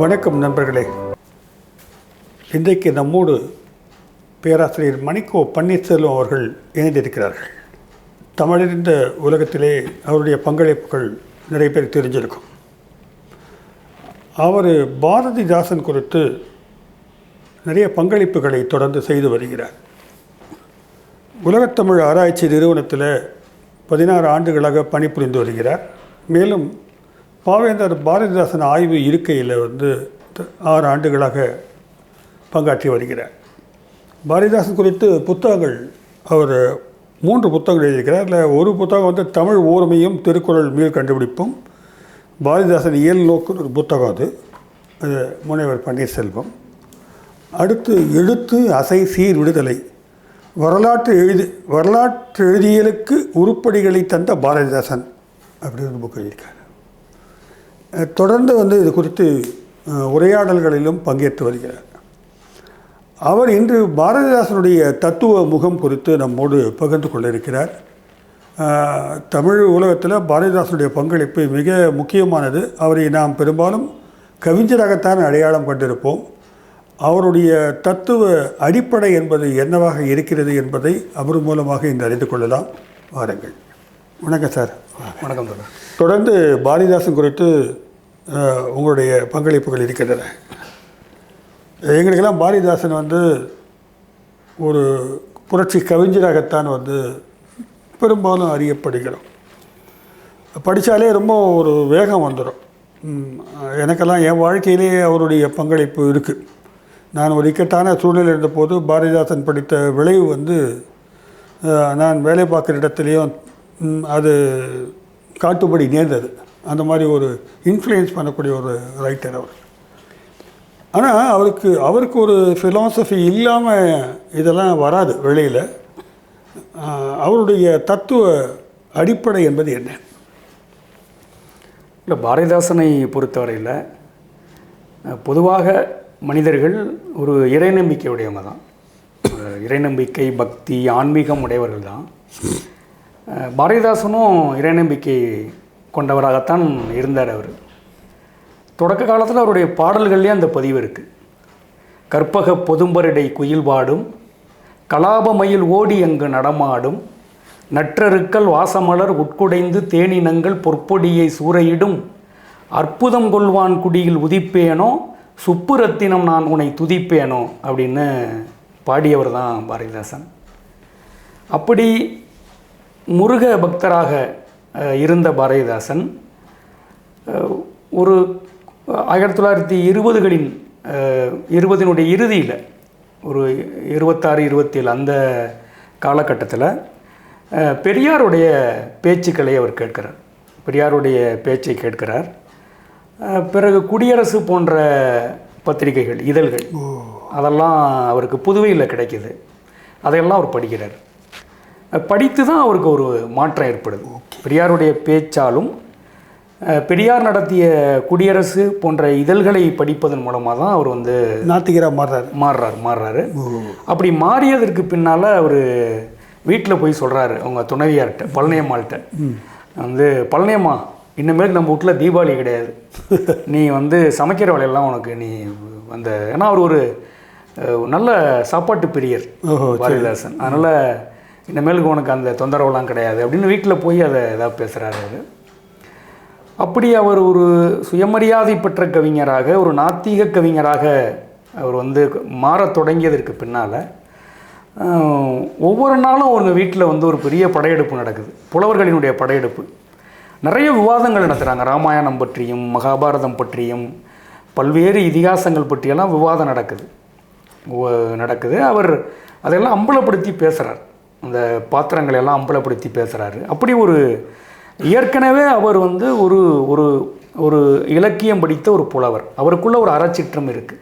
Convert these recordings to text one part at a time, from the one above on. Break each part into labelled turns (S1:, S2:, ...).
S1: வணக்கம் நண்பர்களே. இன்றைக்கு நம்மோடு பேராசிரியர் மணிக்கோ பன்னீர்செல்வம் அவர்கள் இணைந்திருக்கிறார்கள். தமிழறிந்த உலகத்திலே அவருடைய பங்களிப்புகள் நிறைய பேர் தெரிஞ்சிருக்கும். அவர் பாரதிதாசன் குறித்து நிறைய பங்களிப்புகளை தொடர்ந்து செய்து வருகிறார். உலகத்தமிழ் ஆராய்ச்சி நிறுவனத்தில் 16 ஆண்டுகளாக பணிபுரிந்து வருகிறார். மேலும் பாவேந்தர் பாரதிதாசன் ஆய்வு இருக்கையில் 6 ஆண்டுகளாக பங்காற்றி வருகிறார். பாரதிதாசன் குறித்து புத்தகங்கள் அவர் 3 புத்தகங்கள் எழுதியிருக்கிறார். அதில் ஒரு புத்தகம் தமிழ் ஓர்மையும் திருக்குறள் மீள் கண்டுபிடிப்பும், பாரதிதாசன் இயல் நோக்குன்னு ஒரு புத்தகம். அது முனைவர் பன்னீர்செல்வம். அடுத்து எழுத்து அசை சீர் விடுதலை, வரலாற்று எழுதியலுக்கு உருப்படிகளை தந்த பாரதிதாசன் அப்படின்னு ஒரு புக் எழுதியிருக்கார். தொடர்ந்து இது குறித்து உரையாடல்களிலும் பங்கேற்று வருகிறார். அவர் இன்று பாரதிதாசனுடைய தத்துவ முகம் குறித்து நம்மோடு பகிர்ந்து கொள்ள இருக்கிறார். தமிழ் உலகத்தில் பாரதிதாசனுடைய பங்களிப்பு மிக முக்கியமானது. அவரை நாம் பெரும்பாலும் கவிஞராகத்தான் அடையாளம் கண்டிருப்போம். அவருடைய தத்துவ அடிப்படை என்பது என்னவாக இருக்கிறது என்பதை அவர் மூலமாக இன்று அறிந்து கொள்ளலாம். வாருங்கள். வணக்கம் சார்.
S2: வணக்கம் சார்.
S1: தொடர்ந்து பாரதிதாசன் குறித்து உங்களுடைய பங்களிப்புகள் இருக்கின்றன. எங்களுக்கெல்லாம் பாரதிதாசன் ஒரு புரட்சி கவிஞராகத்தான் பெரும்பாலும் அறியப்படுகிறோம். படித்தாலே ரொம்ப ஒரு வேகம் வந்துடும். எனக்கெல்லாம் என் வாழ்க்கையிலேயே அவருடைய பங்களிப்பு இருக்குது. நான் ஒரு இக்கட்டான சூழ்நிலை இருந்தபோது பாரதிதாசன் படித்த விளைவு நான் வேலை பார்க்குற இடத்துலையும் அது காட்டுப்படி நேர்ந்தது. அந்த மாதிரி ஒரு இன்ஃப்ளூயன்ஸ் பண்ணக்கூடிய ஒரு ரைட்டர் அவர். ஆனால் அவருக்கு ஒரு ஃபிலாசபி இல்லாமல் இதெல்லாம் வராது வெளியில். அவருடைய தத்துவ அடிப்படை என்பது என்ன?
S2: இல்லை, பாரதிதாசனை பொறுத்தவரையில் பொதுவாக மனிதர்கள் ஒரு இறைநம்பிக்கை உடையவங்க தான். இறைநம்பிக்கை, பக்தி, ஆன்மீகம் உடையவர்கள் தான். பாரதிதாசனும் இறைநம்பிக்கை கொண்டவராகத்தான் இருந்தார். அவர் தொடக்க காலத்தில் அவருடைய பாடல்கள்லேயே அந்த பதிவு இருக்குது. கற்பக பொதும்பரிடை குயில் பாடும், கலாபமயில் ஓடி அங்கு நடமாடும், நற்றருக்கள் வாசமலர் உட்குடைந்து தேனினங்கள் பொற்பொடியை சூறையிடும், அற்புதம் கொள்வான் குடியில் உதிப்பேனோ சுப்புரத்தினம் நான் உன்னை துதிப்பேனோ அப்படின்னு பாடியவர் தான் பாரதிதாசன். அப்படி முருக பக்தராக இருந்த பாரதிதாசன் ஒரு 1920களின் 20னுடைய இறுதியில் ஒரு 26-27 அந்த காலகட்டத்தில் பெரியாருடைய பேச்சுக்களை அவர் கேட்கிறார். பெரியாருடைய பேச்சை கேட்கிறார். பிறகு குடியரசு போன்ற பத்திரிகைகள், இதழ்கள், அதெல்லாம் அவருக்கு புதுவையில் கிடைக்கிது. அதையெல்லாம் அவர் படிக்கிறார். படித்து தான் அவருக்கு ஒரு மாற்றம் ஏற்படுது. பெரியாருடைய பேச்சாலும் பெரியார் நடத்திய குடியரசு போன்ற இதழ்களை படிப்பதன் மூலமாக தான் அவர்
S1: நாத்திகராக
S2: மாறுறாரு. அப்படி மாறியதற்கு பின்னால் அவர் வீட்டில் போய் சொல்கிறாரு அவங்க துணைவியார்கிட்ட, பழனியம்மாள்கிட்ட, பழனியம்மா, இனிமேல் நம்ம வீட்டில் தீபாவளி கிடையாது, நீ சமைக்கிற வேலையெல்லாம் உனக்கு நீ ஏன்னா அவர் ஒரு நல்ல சாப்பாட்டு பிரியர் பாரதிதாசன். அதனால் இனிமேலுக்கு உனக்கு அந்த தொந்தரவுலாம் கிடையாது அப்படின்னு வீட்டில் போய் அதை ஏதாவது பேசுகிறாரு அவர். அப்படி அவர் ஒரு சுயமரியாதை பெற்ற கவிஞராக, ஒரு நாத்திக கவிஞராக அவர் மாறத் தொடங்கியதற்கு பின்னால் ஒவ்வொரு நாளும் அவங்க வீட்டில் ஒரு பெரிய படையெடுப்பு நடக்குது. புலவர்களினுடைய படையெடுப்பு. நிறைய விவாதங்கள் நடத்துகிறாங்க. ராமாயணம் பற்றியும் மகாபாரதம் பற்றியும் பல்வேறு இதிகாசங்கள் பற்றியெல்லாம் விவாதம் நடக்குது. அவர் அதெல்லாம் அம்பலப்படுத்தி பேசுகிறார். அந்த பாத்திரங்களை எல்லாம் அம்பலப்படுத்தி பேசுகிறாரு. அப்படி ஒரு ஏற்கனவே அவர் ஒரு ஒரு இலக்கியம் படித்த ஒரு புலவர். அவருக்குள்ள ஒரு அறச்சிற்றம் இருக்குது.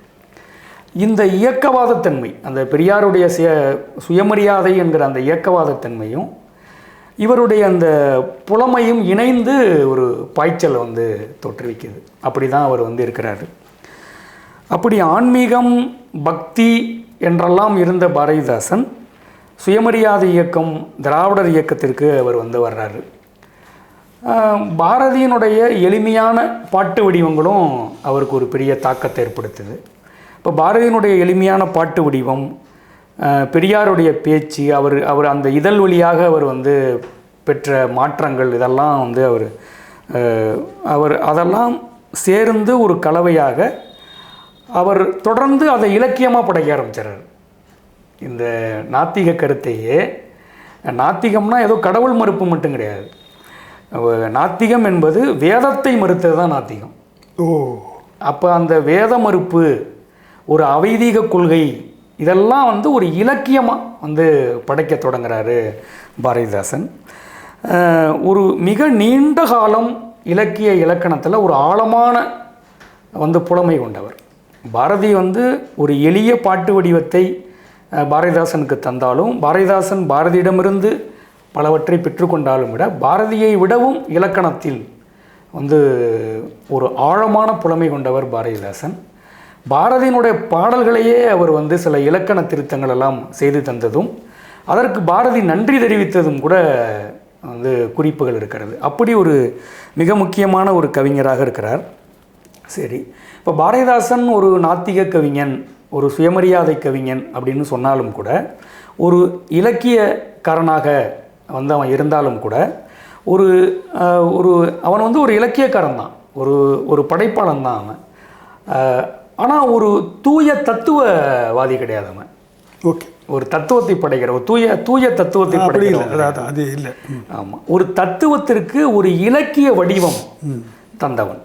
S2: இந்த இயக்கவாதத்தன்மை, அந்த பெரியாருடைய சுயமரியாதை என்கிற அந்த இயக்கவாதத்தன்மையும் இவருடைய அந்த புலமையும் இணைந்து ஒரு பாய்ச்சல் தோற்றுவிக்குது. அப்படி தான் அவர் இருக்கிறாரு. அப்படி ஆன்மீகம், பக்தி என்றெல்லாம் இருந்த பாரதிதாசன் சுயமரியாதை இயக்கம், திராவிடர் இயக்கத்திற்கு அவர் வர்றாரு. பாரதியினுடைய எளிமையான பாட்டு வடிவங்களும் அவருக்கு ஒரு பெரிய தாக்கத்தை ஏற்படுத்துது. இப்போ பாரதியினுடைய எளிமையான பாட்டு வடிவம், பெரியாருடைய பேச்சு, அவர் அந்த இதழ் வழியாக அவர் வந்து பெற்ற மாற்றங்கள், இதெல்லாம் வந்து அவர் அதெல்லாம் சேர்ந்து ஒரு கலவையாக அவர் தொடர்ந்து அதை இலக்கியமாக படைக்க ஆரம்பிச்சார். இந்த நாத்திக கருத்தையே, நாத்திகம்னா ஏதோ கடவுள் மறுப்பு மட்டும் கிடையாது. நாத்திகம் என்பது வேதத்தை மறுத்தது தான் நாத்திகம். அப்போ அந்த வேத மறுப்பு, ஒரு அவைதீக கொள்கை, இதெல்லாம் வந்து ஒரு இலக்கியமாக வந்து படைக்க தொடங்குறாரு பாரதிதாசன். ஒரு மிக நீண்ட காலம் இலக்கிய இலக்கணத்தில் ஒரு ஆழமான வந்து புலமை கொண்டவர். பாரதி வந்து ஒரு எளிய பாட்டு வடிவத்தை பாரதிதாசனுக்கு தந்தாலும், பாரதிதாசன் பாரதியிடமிருந்து பலவற்றை பெற்றுக்கொண்டாலும் விட, பாரதியை விடவும் இலக்கணத்தில் வந்து ஒரு ஆழமான புலமை கொண்டவர் பாரதிதாசன். பாரதியினுடைய பாடல்களையே அவர் வந்து சில இலக்கண திருத்தங்கள் எல்லாம் செய்து தந்ததும், அதற்கு பாரதி நன்றி தெரிவித்ததும் கூட வந்து குறிப்புகள் இருக்கிறது. அப்படி ஒரு மிக முக்கியமான ஒரு கவிஞராக இருக்கிறார். சரி, இப்போ பாரதிதாசன் ஒரு நாத்திக கவிஞன், ஒரு சுயமரியாதை கவிஞன் அப்படின்னு சொன்னாலும் கூட, ஒரு இலக்கியக்காரனாக வந்து அவன் இருந்தாலும் கூட, அவன் வந்து ஒரு இலக்கியக்காரன் தான், ஒரு படைப்பாளன் தான் அவன். ஆனால் ஒரு தூய தத்துவவாதி கிடையாது அவன்.
S1: ஓகே,
S2: ஒரு தத்துவத்தை படைக்கிற, ஒரு தூய தத்துவத்தை படைக்கிற.
S1: அது இல்லை.
S2: ஆமாம், ஒரு தத்துவத்திற்கு ஒரு இலக்கிய வடிவம் தந்தவன்.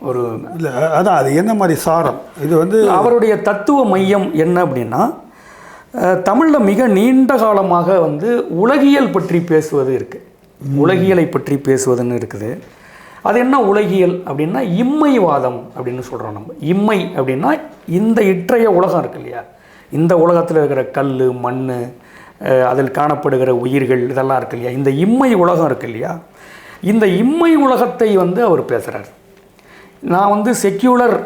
S2: ஒரு
S1: இல்லை, அதான் அது என்ன மாதிரி சாரம், இது வந்து
S2: அவருடைய தத்துவ மையம் என்ன அப்படின்னா, தமிழில் மிக நீண்ட காலமாக வந்து உலகியல் பற்றி பேசுவது இருக்குது. உலகியலை பற்றி பேசுவதுன்னு இருக்குது. அது என்ன உலகியல் அப்படின்னா, இம்மைவாதம் அப்படின்னு சொல்கிறோம் நம்ம. இம்மை அப்படின்னா இந்த இற்றைய உலகம் இருக்கு இல்லையா, இந்த உலகத்தில் இருக்கிற கல், மண், அதில் காணப்படுகிற உயிர்கள், இதெல்லாம் இருக்கு இல்லையா, இந்த இம்மை உலகம் இருக்கு இல்லையா, இந்த இம்மை உலகத்தை வந்து அவர் பேசுகிறார். நான் வந்து செக்யூலர்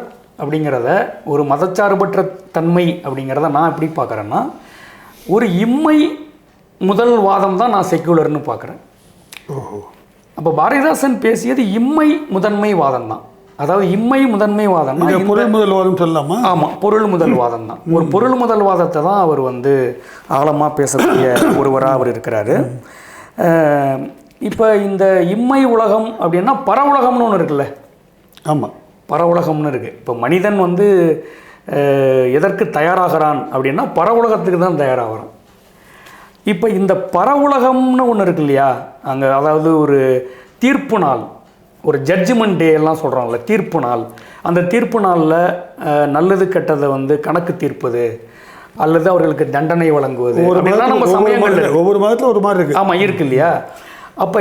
S2: அப்படிங்கிறத, ஒரு மதச்சார்பற்ற தன்மை அப்படிங்கிறத நான் எப்படி பார்க்குறேன்னா, ஒரு இம்மை முதல் வாதம் தான் நான் செக்யூலர்னு பார்க்குறேன். அப்போ பாரதிதாசன் பேசியது இம்மை முதன்மை வாதம் தான். அதாவது இம்மை முதன்மை வாதம்,
S1: பொருள் முதல் வாதம் சொல்லலாமா?
S2: ஆமாம், பொருள் முதல் வாதம் தான். ஒரு பொருள் முதல் வாதத்தை தான் அவர் வந்து ஆழமாக பேசக்கூடிய ஒருவராக அவர் இருக்கிறாரு. இப்போ இந்த இம்மை உலகம் அப்படின்னா பர உலகம்னு ஒன்று இருக்குல்ல.
S1: ஆமாம்,
S2: பர உலகம்னு இருக்குது. இப்போ மனிதன் வந்து எதற்கு தயாராகிறான் அப்படின்னா பர உலகத்துக்கு தான் தயாராகிறான். இப்போ இந்த பர உலகம்னு ஒன்று இருக்கு இல்லையா, அங்கே அதாவது ஒரு தீர்ப்பு நாள், ஒரு ஜட்ஜ்மெண்ட் டே எல்லாம் சொல்கிறாங்கல்ல, தீர்ப்பு நாள். அந்த தீர்ப்பு நாளில் நல்லது கெட்டதை வந்து கணக்கு தீர்ப்பது அல்லது அவர்களுக்கு தண்டனை வழங்குவது, நம்ம சமயங்கள்
S1: ஒவ்வொரு மதத்தில் ஒரு மாதிரி இருக்குது.
S2: ஆமாம், இருக்கு இல்லையா. அப்போ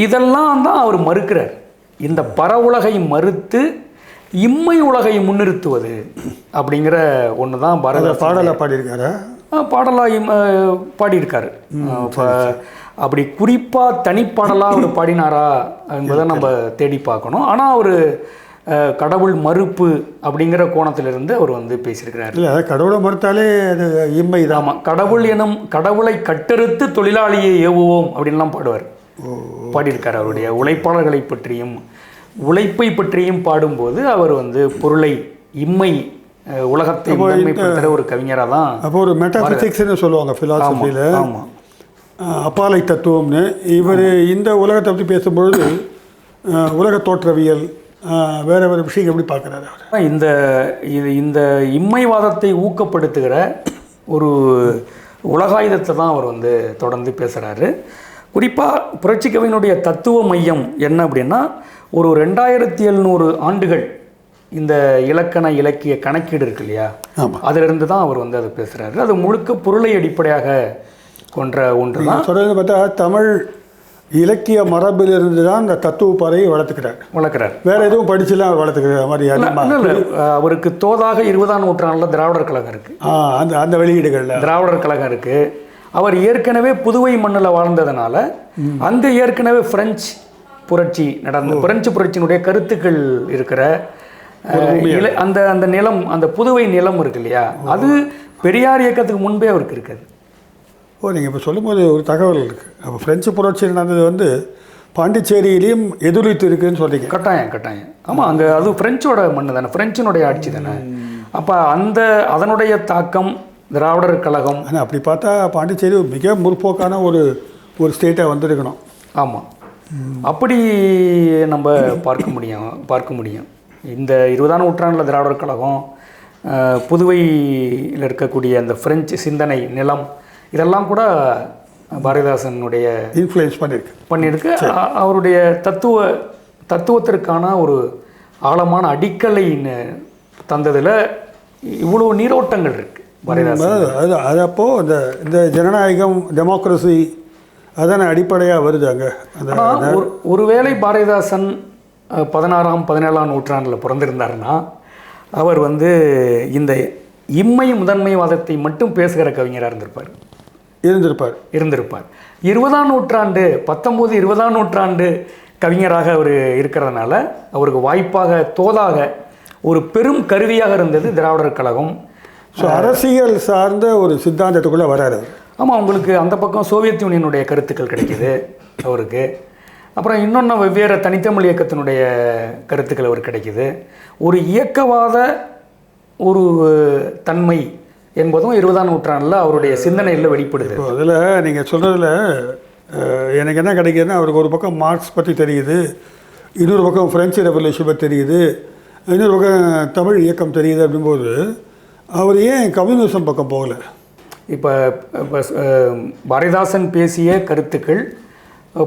S2: இதெல்லாம் தான் அவர் மறுக்கிறார். இந்த பர உலகை மறுத்து இம்மை உலகை முன்னிறுத்துவது அப்படிங்கிற ஒன்று தான் பாரதிதாசன்
S1: பாடலாக பாடியிருக்காரு.
S2: பாடலாக பாடியிருக்காரு. இப்போ அப்படி குறிப்பாக தனிப்பாடலாக அவர் பாடினாரா என்பதை நம்ம தேடி பார்க்கணும். ஆனால் அவர் கடவுள் மறுப்பு அப்படிங்கிற கோணத்திலிருந்து அவர் வந்து பேசியிருக்கிறார்.
S1: இல்லை, கடவுளை மறுத்தாலே அது இம்மை தான்.
S2: ஆமாம், கடவுளை கட்டறுத்து தொழிலாளியை ஏவுவோம் அப்படின்லாம் பாடுவார், பாடியிருக்கார். அவருடைய உழைப்பாளர்களை பற்றியும் உழைப்பை பற்றியும் பாடும்போது அவர் வந்து பொருளை, இம்மை உலகத்தை முதன்மைப்படுத்துகிற ஒரு கவிஞராக தான்.
S1: அப்போ ஒரு மெட்டாபிசிக்ஸ்னு சொல்லுவாங்க ஃபிலாசபியில்.
S2: ஆமாம்,
S1: அப்பாலை தத்துவம்னு. இவர் இந்த உலகத்தை பற்றி பேசும்பொழுது உலக தோற்றவியல், வேறு வேறு விஷயம் எப்படி பார்க்குறாரு அவர்?
S2: இந்த இம்மைவாதத்தை ஊக்கப்படுத்துகிற ஒரு உலகாயுதத்தை தான் அவர் வந்து தொடர்ந்து பேசுகிறாரு. குறிப்பாக புரட்சி கவியினுடைய தத்துவ மையம் என்ன அப்படின்னா, ஒரு 2700 ஆண்டுகள் இந்த இலக்கிய கணக்கீடு இருக்கு இல்லையா, அதிலிருந்து தான் அவர் வந்து அதை பேசுகிறாரு. அது முழுக்க பொருளை அடிப்படையாக கொன்ற ஒன்று தான்.
S1: சொல்கிறது பார்த்தா தமிழ் இலக்கிய மரபிலிருந்து தான் இந்த தத்துவ பாறையை வளர்த்துக்கிறார். வேற எதுவும் படிச்சுலாம் அவர் வளர்த்துக்கிற மாதிரி
S2: இல்லை. அவருக்கு தோதாக 20ஆம் நூற்றாண்டில் திராவிடர் கழகம் இருக்குது.
S1: அந்த வெளியீடுகளில்
S2: திராவிடர் கழகம் இருக்குது. அவர் ஏற்கனவே புதுவை மண்ணில் வாழ்ந்ததுனால அங்கே ஏற்கனவே பிரெஞ்சு புரட்சியினுடைய கருத்துக்கள் இருக்கிற அந்த நிலம், அந்த புதுவை நிலம் இருக்கு இல்லையா, அது பெரியார் இயக்கத்துக்கு முன்பே அவருக்கு இருக்குது.
S1: நீங்கள் இப்போ சொல்லும்போது ஒரு தகவல் இருக்குது. அப்போ பிரெஞ்சு புரட்சி நடந்தது வந்து பாண்டிச்சேரியிலையும் எதிரொலித்து இருக்குன்னு சொல்றீங்க.
S2: கட்டாயம் ஆமாம், அங்கே அது ஃப்ரெஞ்சோட மண்ணு தானே, ஃப்ரெஞ்சினுடைய ஆட்சி தானே. அப்போ அதனுடைய தாக்கம் திராவிடர் கழகம்.
S1: ஆனால் அப்படி பார்த்தா பாண்டிச்சேரி மிக முற்போக்கான ஒரு ஸ்டேட்டாக வந்திருக்கணும்.
S2: ஆமாம், அப்படி நம்ம பார்க்க முடியும். இந்த 20ஆம் நூற்றாண்டில் திராவிடர் கழகம், புதுவையில் இருக்கக்கூடிய அந்த பிரெஞ்சு சிந்தனை நிலம், இதெல்லாம் கூட பாரதிதாசனுடைய
S1: இன்ஃப்ளூயன்ஸ் பண்ணியிருக்கு.
S2: அவருடைய தத்துவத்திற்கான ஒரு ஆழமான அடிக்கலை தந்ததில் இவ்வளோ நீரோட்டங்கள் இருக்குது பாரதிதாசன்.
S1: அது அப்போது இந்த ஜனநாயகம், டெமோக்ரஸி அதான அடிப்படையாக வருது அங்கே.
S2: ஒருவேளை பாரதிதாசன் 16ஆம் 17ஆம் நூற்றாண்டில் பிறந்திருந்தாருன்னா அவர் இந்த இம்மை முதன்மைவாதத்தை மட்டும் பேசுகிற கவிஞராக இருந்திருப்பார். 20ஆம் நூற்றாண்டு 19-20ஆம் நூற்றாண்டு கவிஞராக அவர் இருக்கிறதுனால அவருக்கு வாய்ப்பாக தோதாக ஒரு பெரும் கருவியாக இருந்தது திராவிடர் கழகம்.
S1: ஸோ அரசியல் சார்ந்த ஒரு சித்தாந்தத்துக்குள்ளே வராரு.
S2: ஆமாம், உங்களுக்கு அந்த பக்கம் சோவியத் யூனியனுடைய கருத்துக்கள் கிடைக்கிது அவருக்கு. அப்புறம் இன்னொன்று வெவ்வேறு தனித்தமிழ் இயக்கத்தினுடைய கருத்துக்கள் அவருக்கு கிடைக்கிது. ஒரு இயக்கவாத ஒரு தன்மை என்பதும் 20ஆம் நூற்றாண்டில் அவருடைய சிந்தனையில் வெளிப்படுது.
S1: அதில் நீங்கள் சொல்கிறதுல எனக்கு என்ன கிடைக்குதுன்னா, அவருக்கு ஒரு பக்கம் மார்க்ஸ் பற்றி தெரியுது, இன்னொரு பக்கம் ஃப்ரெஞ்சு ரெவல்யூஷன் பற்றி தெரியுது, இன்னொரு பக்கம் தமிழ் இயக்கம் தெரியுது. அப்படிங்கும்போது அவர் ஏன் கம்யூனிசம் பக்கம் போகலை?
S2: இப்போ பாரதிதாசன் பேசிய கருத்துக்கள்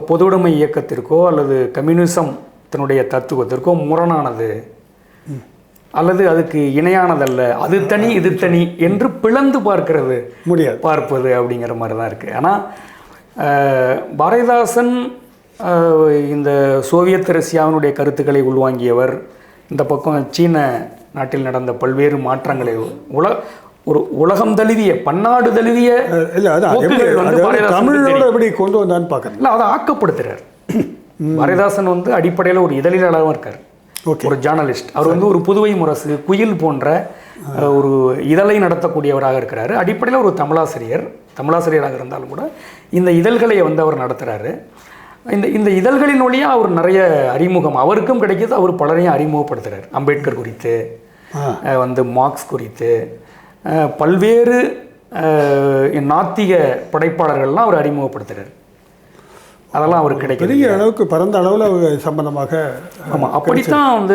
S2: பொதுவுடைமை இயக்கத்திற்கோ அல்லது கம்யூனிசத்தினுடைய தத்துவத்திற்கோ முரணானது அல்லது அதுக்கு இணையானதல்ல, அது தனி இது தனி என்று பிளந்து பார்ப்பது அப்படிங்கிற மாதிரி தான் இருக்குது. ஆனால் பாரதிதாசன் இந்த சோவியத் ரஷ்யாவினுடைய கருத்துக்களை உள்வாங்கியவர். இந்த பக்கம் சீன நாட்டில் நடந்த பல்வேறு மாற்றங்களை ஒரு உலகம் தழுவிய பன்னாடு தழுவிய
S1: தமிழோட எப்படி கொண்டு வந்தான்னு பார்க்கறேன்.
S2: இல்லை, அதை ஆக்கப்படுத்துறார். பாரதிதாசன் அடிப்படையில் ஒரு இதழிலாளரும் இருக்கார், ஒரு ஜேர்னலிஸ்ட். அவர் ஒரு புதுவை முரசு, குயில் போன்ற ஒரு இதழை நடத்தக்கூடியவராக இருக்கிறாரு. அடிப்படையில் ஒரு தமிழாசிரியராக இருந்தாலும் கூட இந்த இதழ்களை அவர் நடத்துகிறாரு. இந்த இதழ்களின் வழியாக அவர் நிறைய அறிமுகம் அவருக்கும் கிடைக்கிது. அவர் பலரையும் அறிமுகப்படுத்துகிறார். அம்பேத்கர் குறித்து, மார்க்ஸ் குறித்து, பல்வேறு நாத்திக படைப்பாளர்கள்லாம் அவர் அறிமுகப்படுத்துகிறார். அதெல்லாம் அவருக்கு கிடைக்கும்
S1: பெரிய அளவுக்கு பரந்த அளவில் அவர் சம்பந்தமாக.
S2: ஆமாம், அப்படித்தான்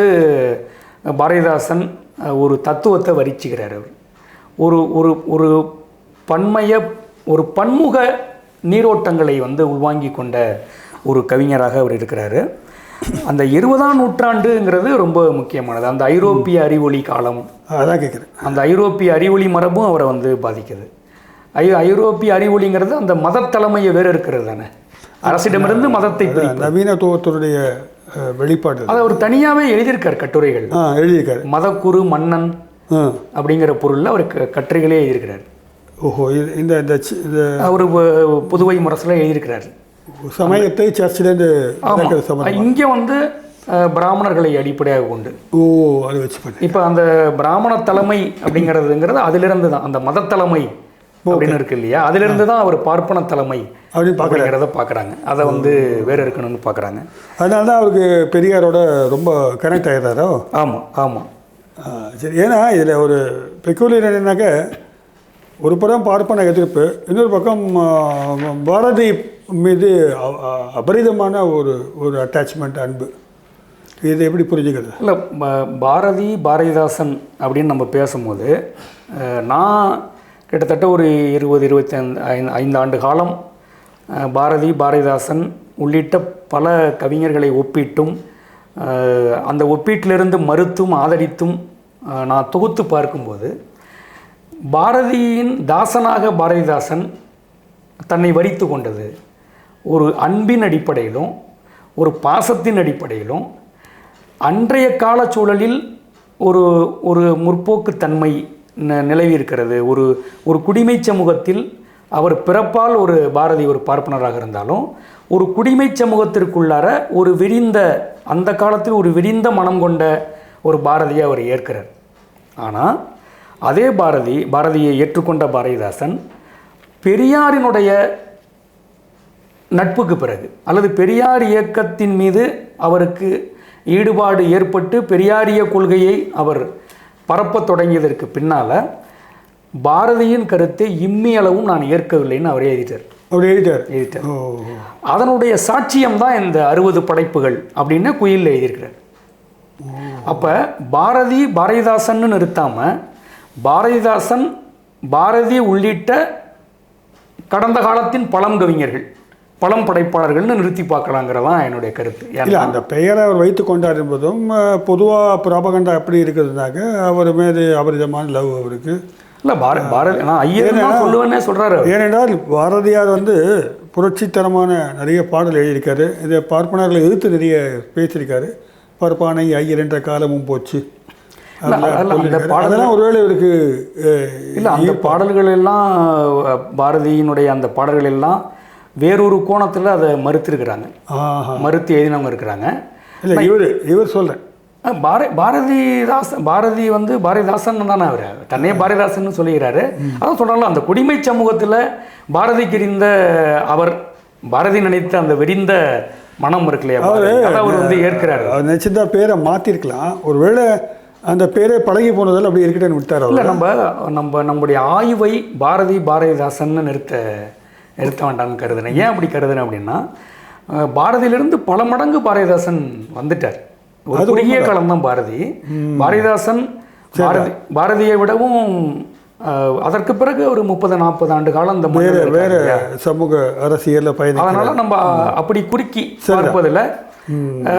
S2: பாரதிதாசன் ஒரு தத்துவத்தை வரிச்சுக்கிறார். அவர் ஒரு ஒரு பன்முக நீரோட்டங்களை உள்வாங்கி கொண்ட ஒரு கவிஞராக அவர் இருக்கிறாரு. அந்த 20ஆம் நூற்றாண்டுங்கிறது ரொம்ப முக்கியமானது. அந்த ஐரோப்பிய அறிவொளி காலம்,
S1: அதான் கேட்குறேன்.
S2: அந்த ஐரோப்பிய அறிவொளி மரபும் அவரை பாதிக்குது. ஐரோப்பிய அறிவொளிங்கிறது அந்த மதத்தலைமையை வேறு இருக்கிறது தானே, அரசிடமிருந்து மதத்தை
S1: நவீனத்துவத்தினுடைய வெளிப்பாடு.
S2: அதை அவர் தனியாகவே எழுதியிருக்கார் கட்டுரைகள்,
S1: எழுதியிருக்காரு.
S2: மதக்குரு மன்னன் அப்படிங்கிற பொருளில் அவர் கட்டுரைகளே எழுதியிருக்கிறார்.
S1: ஓஹோ, இந்த
S2: அவர் புதுவை முரசில் எழுதியிருக்கிறார்.
S1: சமயத்தை சர்ச்சிலேருந்து
S2: இங்கே பிராமணர்களை அடிப்படையாக கொண்டு
S1: அதை வச்சு
S2: இப்போ அந்த பிராமண தலைமை அப்படிங்கிறதுங்கிறது அதிலிருந்து தான், அந்த மத தலைமை அப்படின்னு இருக்கு இல்லையா, அதிலிருந்து தான் அவர் பார்ப்பன தலைமை அப்படிங்கிறத பார்க்குறாங்க. அதை வேறு இருக்கணும்னு பார்க்குறாங்க.
S1: அதனால தான் அவருக்கு பெரியாரோட ரொம்ப கனெக்ட் ஆகிடுறாரோ.
S2: ஆமாம்.
S1: சரி, ஏன்னா இதில் ஒரு பெக்குலியர் என்னன்னாக்க, ஒரு பக்கம் பார்ப்பன எதிர்ப்பு, இன்னொரு பக்கம் பாரதி மீது அபரிதமான ஒரு அட்டாச்மெண்ட், அன்பு. இதை எப்படி புரிஞ்சுக்கிறது?
S2: இல்லை, பாரதிதாசன் அப்படின்னு நம்ம பேசும்போது நான் கிட்டத்தட்ட ஒரு 20-25 ஆண்டு காலம் பாரதிதாசன் உள்ளிட்ட பல கவிஞர்களை ஒப்பிட்டும் அந்த ஒப்பீட்டிலிருந்து மறுத்தும் ஆதரித்தும் நான் தொகுத்து பார்க்கும்போது, பாரதியின் தாசனாக பாரதிதாசன் தன்னை வரித்து கொண்டது ஒரு அன்பின் அடிப்படையிலும் ஒரு பாசத்தின் அடிப்படையிலும் அன்றைய கால சூழலில் ஒரு முற்போக்குத்தன்மை நிலவி இருக்கிறது. ஒரு குடிமை சமூகத்தில் அவர் பிறப்பால் பாரதி ஒரு பார்ப்பனராக இருந்தாலும் ஒரு குடிமை சமூகத்திற்குள்ளார அந்த காலத்தில் ஒரு விரிந்த மனம் கொண்ட ஒரு பாரதியை அவர் ஏற்கிறார். ஆனால் அதே பாரதியை ஏற்றுக்கொண்ட பாரதிதாசன் பெரியாரினுடைய நட்புக்கு பிறகு அல்லது பெரியார் இயக்கத்தின் மீது அவருக்கு ஈடுபாடு ஏற்பட்டு பெரியாரிய கொள்கையை அவர் பரப்பத் தொடங்கியதற்கு பின்னால் பாரதியின் கருத்தை இம்மி அளவும் நான் ஏற்கவில்லைன்னு அவரே எழுதிட்டார்.
S1: அவர் எழுதிட்டார்.
S2: அதனுடைய சாட்சியம் தான் இந்த 60 படைப்புகள் அப்படின்னு குயிலில் எழுதியிருக்கிறார். அப்போ பாரதிதாசன்னு நிறுத்தாமல் பாரதிதாசன், பாரதி உள்ளிட்ட கடந்த காலத்தின் பழம் கவிஞர்கள், பழம் படைப்பாளர்கள்னு நிறுத்தி பார்க்கலாங்கிறதான் என்னுடைய கருத்து.
S1: இல்லை, அந்த பெயரை அவர் வைத்து கொண்டார் என்பதும் பொதுவாக ப்ராபகண்டா எப்படி இருக்கிறதுனாக்க அவர் மீது அபரிதமான லவ் அவருக்கு
S2: இல்லை. பாரதி நான் ஐயர் சொல்லுவேன்னே சொல்கிறாரு.
S1: ஏனென்றால் பாரதியார் புரட்சித்தனமான நிறைய பாடல் எழுதியிருக்காரு. இதை பார்ப்பனர்களை எதிர்த்து நிறைய பேசியிருக்காரு. பார்ப்பானை ஐயர் என்ற காலமும் போச்சு. அதெல்லாம் ஒருவேளை இவருக்கு
S2: இல்லை, அந்த பாடல்கள் எல்லாம் பாரதியினுடைய அந்த பாடல்கள் எல்லாம் வேறொரு கோணத்தில் அதை மறுத்திருக்கிறாங்க, மறுத்து எழுதினவங்க இருக்கிறாங்க.
S1: இல்லை, இவர் சொல்கிறேன்,
S2: பாரதி பாரதிதாசன் தானே அவர் தன்னையே பாரதிதாசன் சொல்லுகிறாரு. அதான் சொல்கிறாங்களோ, அந்த குடிமை சமூகத்தில் பாரதிக்கு இருந்த அவர் பாரதி நினைத்த அந்த வெறிந்த மனம் இருக்குல்லையா, அவர் ஏற்கிறாரு.
S1: அவர் நினச்சிருந்தா பேரை மாற்றிருக்கலாம். ஒருவேளை அந்த பேரே பழகி போனதால் அப்படி இருக்கட்டேன்னு விட்டார்.
S2: இல்லை, நம்முடைய ஆய்வை பாரதிதாசன் நிறுத்த வேண்டாம்னு கருதுனேன். ஏன் அப்படி கருதுனேன் அப்படின்னா, பாரதியிலிருந்து பல மடங்கு பாரதிதாசன் வந்துட்டார். ஒரு குறுகிய காலம்தான் பாரதிதாசன் பாரதியை விடவும் அதற்கு பிறகு ஒரு 30-40 ஆண்டு காலம் இந்த
S1: வேற சமூக அரசியலில் பயணம்.
S2: அதனால நம்ம அப்படி குறுக்கி பார்ப்பதில்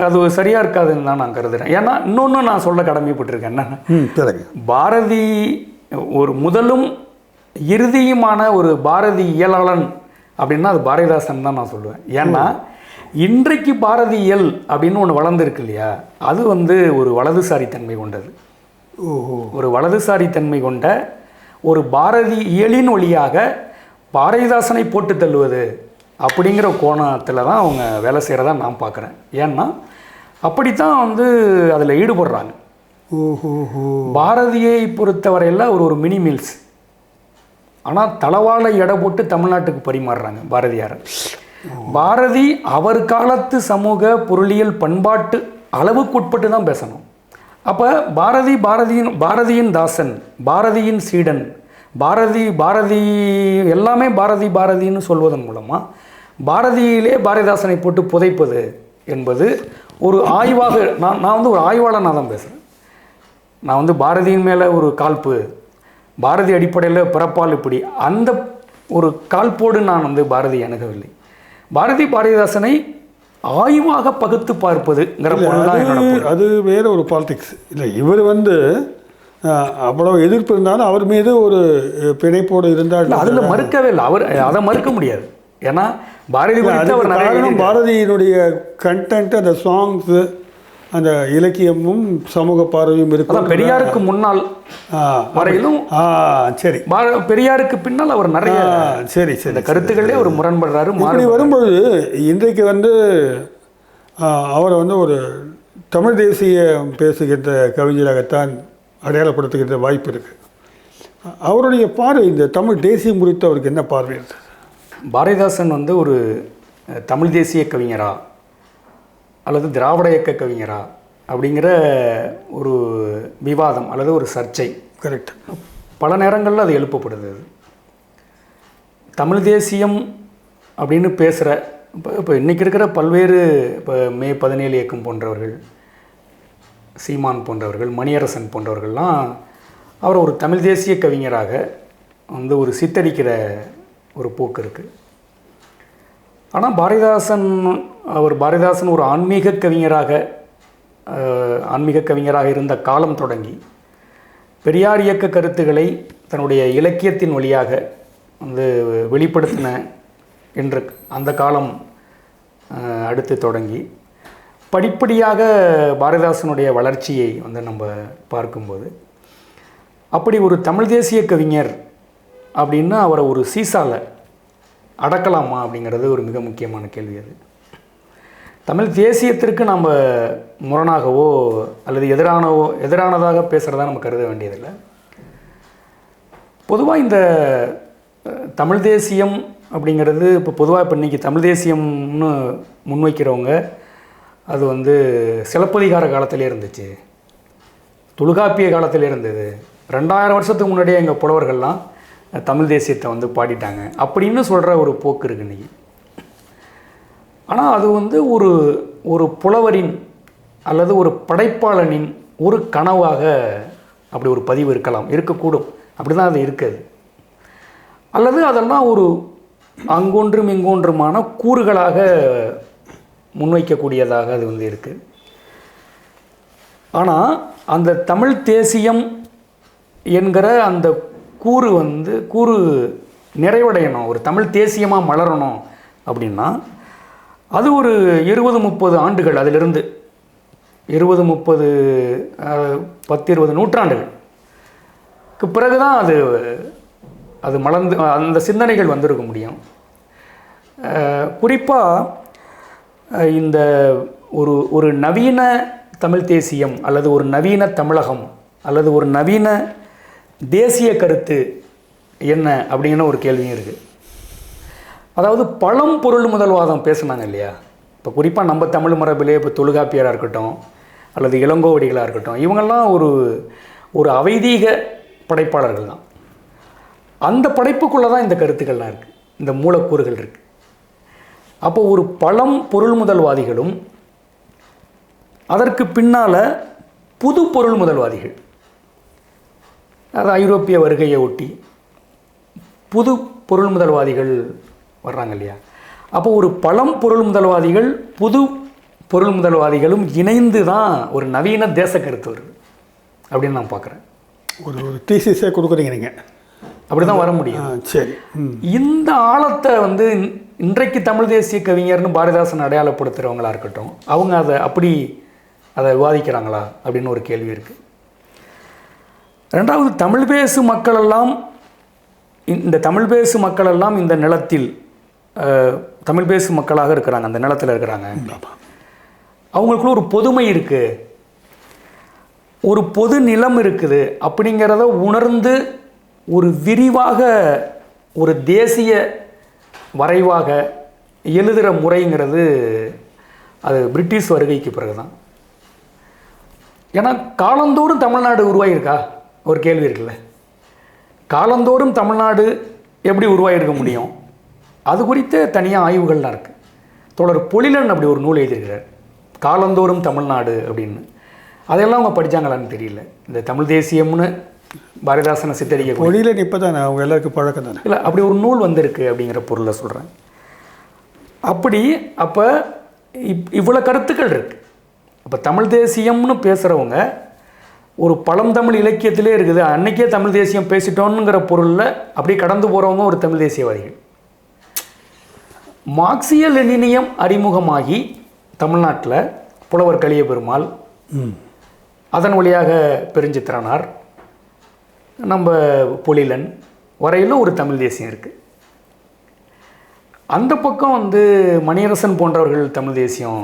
S2: அது சரியா இருக்காதுன்னு தான் நான் கருதுறேன். ஏன்னா இன்னொன்று நான் சொல்ல கடமைப்பட்டிருக்கேன். என்ன, பாரதி ஒரு முதலும் இறுதியுமான ஒரு பாரதி இயலாளன் அப்படின்னா அது பாரதிதாசன் தான் நான் சொல்லுவேன். ஏன்னா இன்றைக்கு பாரதியியல் அப்படின்னு ஒன்று வளர்ந்துருக்கு இல்லையா, அது ஒரு வலதுசாரி தன்மை கொண்டது. ஒரு வலதுசாரி தன்மை கொண்ட ஒரு பாரதியியலின் வழியாக பாரதிதாசனை போட்டு தள்ளுவது அப்படிங்கிற கோணத்தில் தான் அவங்க வேலை செய்கிறதா நான் பார்க்குறேன். ஏன்னா அப்படித்தான் அதில் ஈடுபடுறாங்க. பாரதியை பொறுத்தவரையில் ஒரு மினி மீல்ஸ், ஆனால் தளவாழை எடை போட்டு தமிழ்நாட்டுக்கு பரிமாறுறாங்க பாரதியார். பாரதி அவர் காலத்து சமூக பொருளியல் பண்பாட்டு அளவுக்குட்பட்டு தான் பேசணும். அப்போ பாரதியின் தாசன், பாரதியின் சீடன், பாரதி எல்லாமே பாரதின்னு சொல்வதன் மூலமாக பாரதியிலே பாரதிதாசனை போட்டு புதைப்பது என்பது ஒரு ஆய்வாக நான் ஒரு ஆய்வாளனாக தான் பேசுகிறேன். நான் பாரதியின் மேலே ஒரு காழ்ப்பு, பாரதி அடிப்படையில் பிறப்பால் இப்படி அந்த ஒரு காழ்ப்போடு நான் பாரதி அணுகவில்லை. பாரதிதாசனை ஆய்வாக பகுத்து பார்ப்பதுங்கிற
S1: அது வேற ஒரு பாலிடிக்ஸ். இல்லை, இவர் அவ்வளோ எதிர்ப்பு இருந்தாலும் அவர் மீது ஒரு பிணைப்போடு இருந்தால்
S2: அதில் மறுக்கவே இல்லை. அவர் அதை மறுக்க முடியாது. ஏன்னா
S1: பாரதியினுடைய கண்டென்ட், அந்த சாங்ஸு, அந்த இலக்கியமும் சமூக பார்வையும் இருக்கும்.
S2: பெரியாருக்கு முன்னால் வரையிலும்
S1: சரி,
S2: பெரியாருக்கு பின்னால் அவர் நிறைய
S1: சரி
S2: இந்த கருத்துக்களே ஒரு முரண்படுறாரு.
S1: இப்படி வரும்பொழுது இன்றைக்கு அவர் ஒரு தமிழ் தேசிய பேசுகின்ற கவிஞராகத்தான் அடையாளப்படுத்துகின்ற வாய்ப்பு இருக்குது. அவருடைய பார்வை இந்த தமிழ் தேசியம் குறித்து அவருக்கு என்ன பார்வை இருக்குது?
S2: பாரதிதாசன் ஒரு தமிழ் தேசிய கவிஞரா அல்லது திராவிட இயக்க கவிஞரா அப்படிங்கிற ஒரு விவாதம் அல்லது ஒரு சர்ச்சை
S1: கரெக்ட்
S2: பல நேரங்களில் அது எழுப்பப்படுது. தமிழ் தேசியம் அப்படின்னு பேசுகிற இப்போ இன்றைக்கி இருக்கிற பல்வேறு இப்போ மே 17 இயக்கம் போன்றவர்கள், சீமான் போன்றவர்கள், மணியரசன் போன்றவர்கள்லாம் அவர் ஒரு தமிழ் தேசிய கவிஞராக ஒரு சித்தரிக்கிற ஒரு போக்கு இருக்குது. ஆனால் பாரதிதாசன் ஒரு ஆன்மீக கவிஞராக இருந்த காலம் தொடங்கி பெரியார் இயக்க கருத்துக்களை தன்னுடைய இலக்கியத்தின் வழியாக வெளிப்படுத்தின என்ற அந்த காலம் அடுத்து தொடங்கி படிப்படியாக பாரதிதாசனுடைய வளர்ச்சியை நம்ம பார்க்கும்போது அப்படி ஒரு தமிழ் தேசிய கவிஞர் அப்படின்னா அவரை ஒரு சீசால அடக்கலாமா அப்படிங்கிறது ஒரு மிக முக்கியமான கேள்வி. அது தமிழ் தேசியத்திற்கு நம்ம முரணாகவோ அல்லது எதிரானதாக பேசுகிறதா நம்ம கருத வேண்டியதில்லை. பொதுவாக இந்த தமிழ் தேசியம் அப்படிங்கிறது இப்போ பொதுவாக இப்போ இன்றைக்கி தமிழ் தேசியம்னு முன்வைக்கிறவங்க அது வந்து சிலப்பதிகார காலத்திலே இருந்துச்சு, தொல்காப்பிய காலத்திலே இருந்தது, 2000 வருஷத்துக்கு முன்னாடியே எங்கள் புலவர்கள்லாம் தமிழ் தேசியத்தை வந்து பாடிட்டாங்க அப்படின்னு சொல்கிற ஒரு போக்கு இருக்குது இன்றைக்கி. ஆனால் அது வந்து ஒரு ஒரு புலவரின் அல்லது ஒரு படைப்பாளனின் ஒரு கனவாக அப்படி ஒரு பதிவு இருக்கலாம், இருக்கக்கூடும். அப்படி தான் அது இருக்குது. அல்லது அதெல்லாம் ஒரு அங்கொன்றும் இங்கொன்றுமான கூறுகளாக முன்வைக்கக்கூடியதாக அது வந்து இருக்குது. ஆனால் அந்த தமிழ் தேசியம் என்கிற அந்த கூறு நிறைவடையணும், ஒரு தமிழ் தேசியமாக மலரணும் அப்படின்னா அது ஒரு 20-30 ஆண்டுகள், அதிலிருந்து 20-30 10-20 நூற்றாண்டுகளுக்கு பிறகு தான் அது மலர்ந்து அந்த சிந்தனைகள் வந்திருக்க முடியும். குறிப்பாக இந்த ஒரு நவீன தமிழ் தேசியம் அல்லது ஒரு நவீன தமிழகம் அல்லது ஒரு நவீன தேசிய கருத்து என்ன அப்படிங்கிற ஒரு கேள்வியும் இருக்குது. அதாவது பழம் பொருள் முதல்வாதம் பேசுனாங்க இல்லையா. இப்போ குறிப்பாக நம்ம தமிழ் மரபிலே இப்போ தொல்காப்பியராக இருக்கட்டும் அல்லது இளங்கோவடிகளாக இருக்கட்டும், இவங்கெல்லாம் ஒரு அவைதீக படைப்பாளர்கள் தான். அந்த படைப்புக்குள்ளே தான் இந்த கருத்துக்கள்லாம் இருக்குது, இந்த மூலக்கூறுகள் இருக்குது. அப்போ ஒரு பழம் பொருள் முதல்வாதிகளும் அதற்கு பின்னால் புது பொருள் முதல்வாதிகள், அது ஐரோப்பிய வருகையை ஒட்டி புது பொருள் முதல்வாதிகள் வர்றாங்க இல்லையா. அப்போ ஒரு பழம் பொருள் முதல்வாதிகள் புது பொருள் முதல்வாதிகளும் இணைந்து தான் ஒரு நவீன தேச கருத்து வருது அப்படின்னு நான் பார்க்குறேன்.
S1: ஒரு தீசிஸே கொடுக்குறீங்க நீங்கள்,
S2: அப்படி தான் வர முடியும்.
S1: சரி,
S2: இந்த ஆழத்தை வந்து இன்றைக்கு தமிழ் தேசிய கவிஞர்னு பாரதிதாசன் அடையாளப்படுத்துகிறவங்களா இருக்கட்டும், அவங்க அதை விவாதிக்கிறாங்களா அப்படின்னு ஒரு கேள்வி இருக்குது. ரெண்டாவது, தமிழ் பேசு மக்களெல்லாம் இந்த நிலத்தில் தமிழ் பேசு மக்களாக இருக்கிறாங்க, அந்த நிலத்தில் இருக்கிறாங்க. அவங்களுக்குள்ள ஒரு பொதுமை இருக்குது, ஒரு பொது நிலம் இருக்குது. அப்படிங்கிறத உணர்ந்து ஒரு விரிவாக ஒரு தேசிய வரைவாக எழுதுகிற முறைங்கிறது அது பிரிட்டிஷ் வருகைக்கு பிறகு தான். ஏன்னா காலந்தோறும் தமிழ்நாடு உருவாகியிருக்கா ஒரு கேள்வி இருக்குல்ல. காலந்தோறும் தமிழ்நாடு எப்படி உருவாகியிருக்க முடியும்? அது குறித்து தனியாக ஆய்வுகள்லாம் இருக்குது. தோழர் பொழிலன் அப்படி ஒரு நூல் எழுதியிருக்கிறார், காலந்தோறும் தமிழ்நாடு அப்படின்னு. அதெல்லாம் அவங்க படித்தாங்களான்னு தெரியல. இந்த தமிழ் தேசியம்னு பாரதிதாசனை சித்தரிக்க
S1: பொழிலன் இப்போ தான் அவங்க எல்லாருக்கும் பழக்கம் தானே.
S2: இல்லை, அப்படி ஒரு நூல் வந்திருக்கு அப்படிங்கிற பொருளை சொல்கிறேன். அப்போ இவ்வளோ கருத்துக்கள் இருக்குது. அப்போ தமிழ் தேசியம்னு பேசுகிறவங்க ஒரு பழந்தமிழ் இலக்கியத்திலே இருக்குது, அன்றைக்கே தமிழ் தேசியம் பேசிட்டோன்னுங்கிற பொருளில் அப்படியே கடந்து போகிறவங்க ஒரு தமிழ் தேசியவாதிகள். மார்க்சிய லெனினியம் அறிமுகமாகி தமிழ்நாட்டில் புலவர் கலிய பெருமாள், அதன் வழியாக பெருஞ்சித்திரனார், நம்ம பொழிலன் வரையிலும் ஒரு தமிழ் தேசியம் இருக்குது. அந்த பக்கம் வந்து மணியரசன் போன்றவர்கள் தமிழ் தேசியம்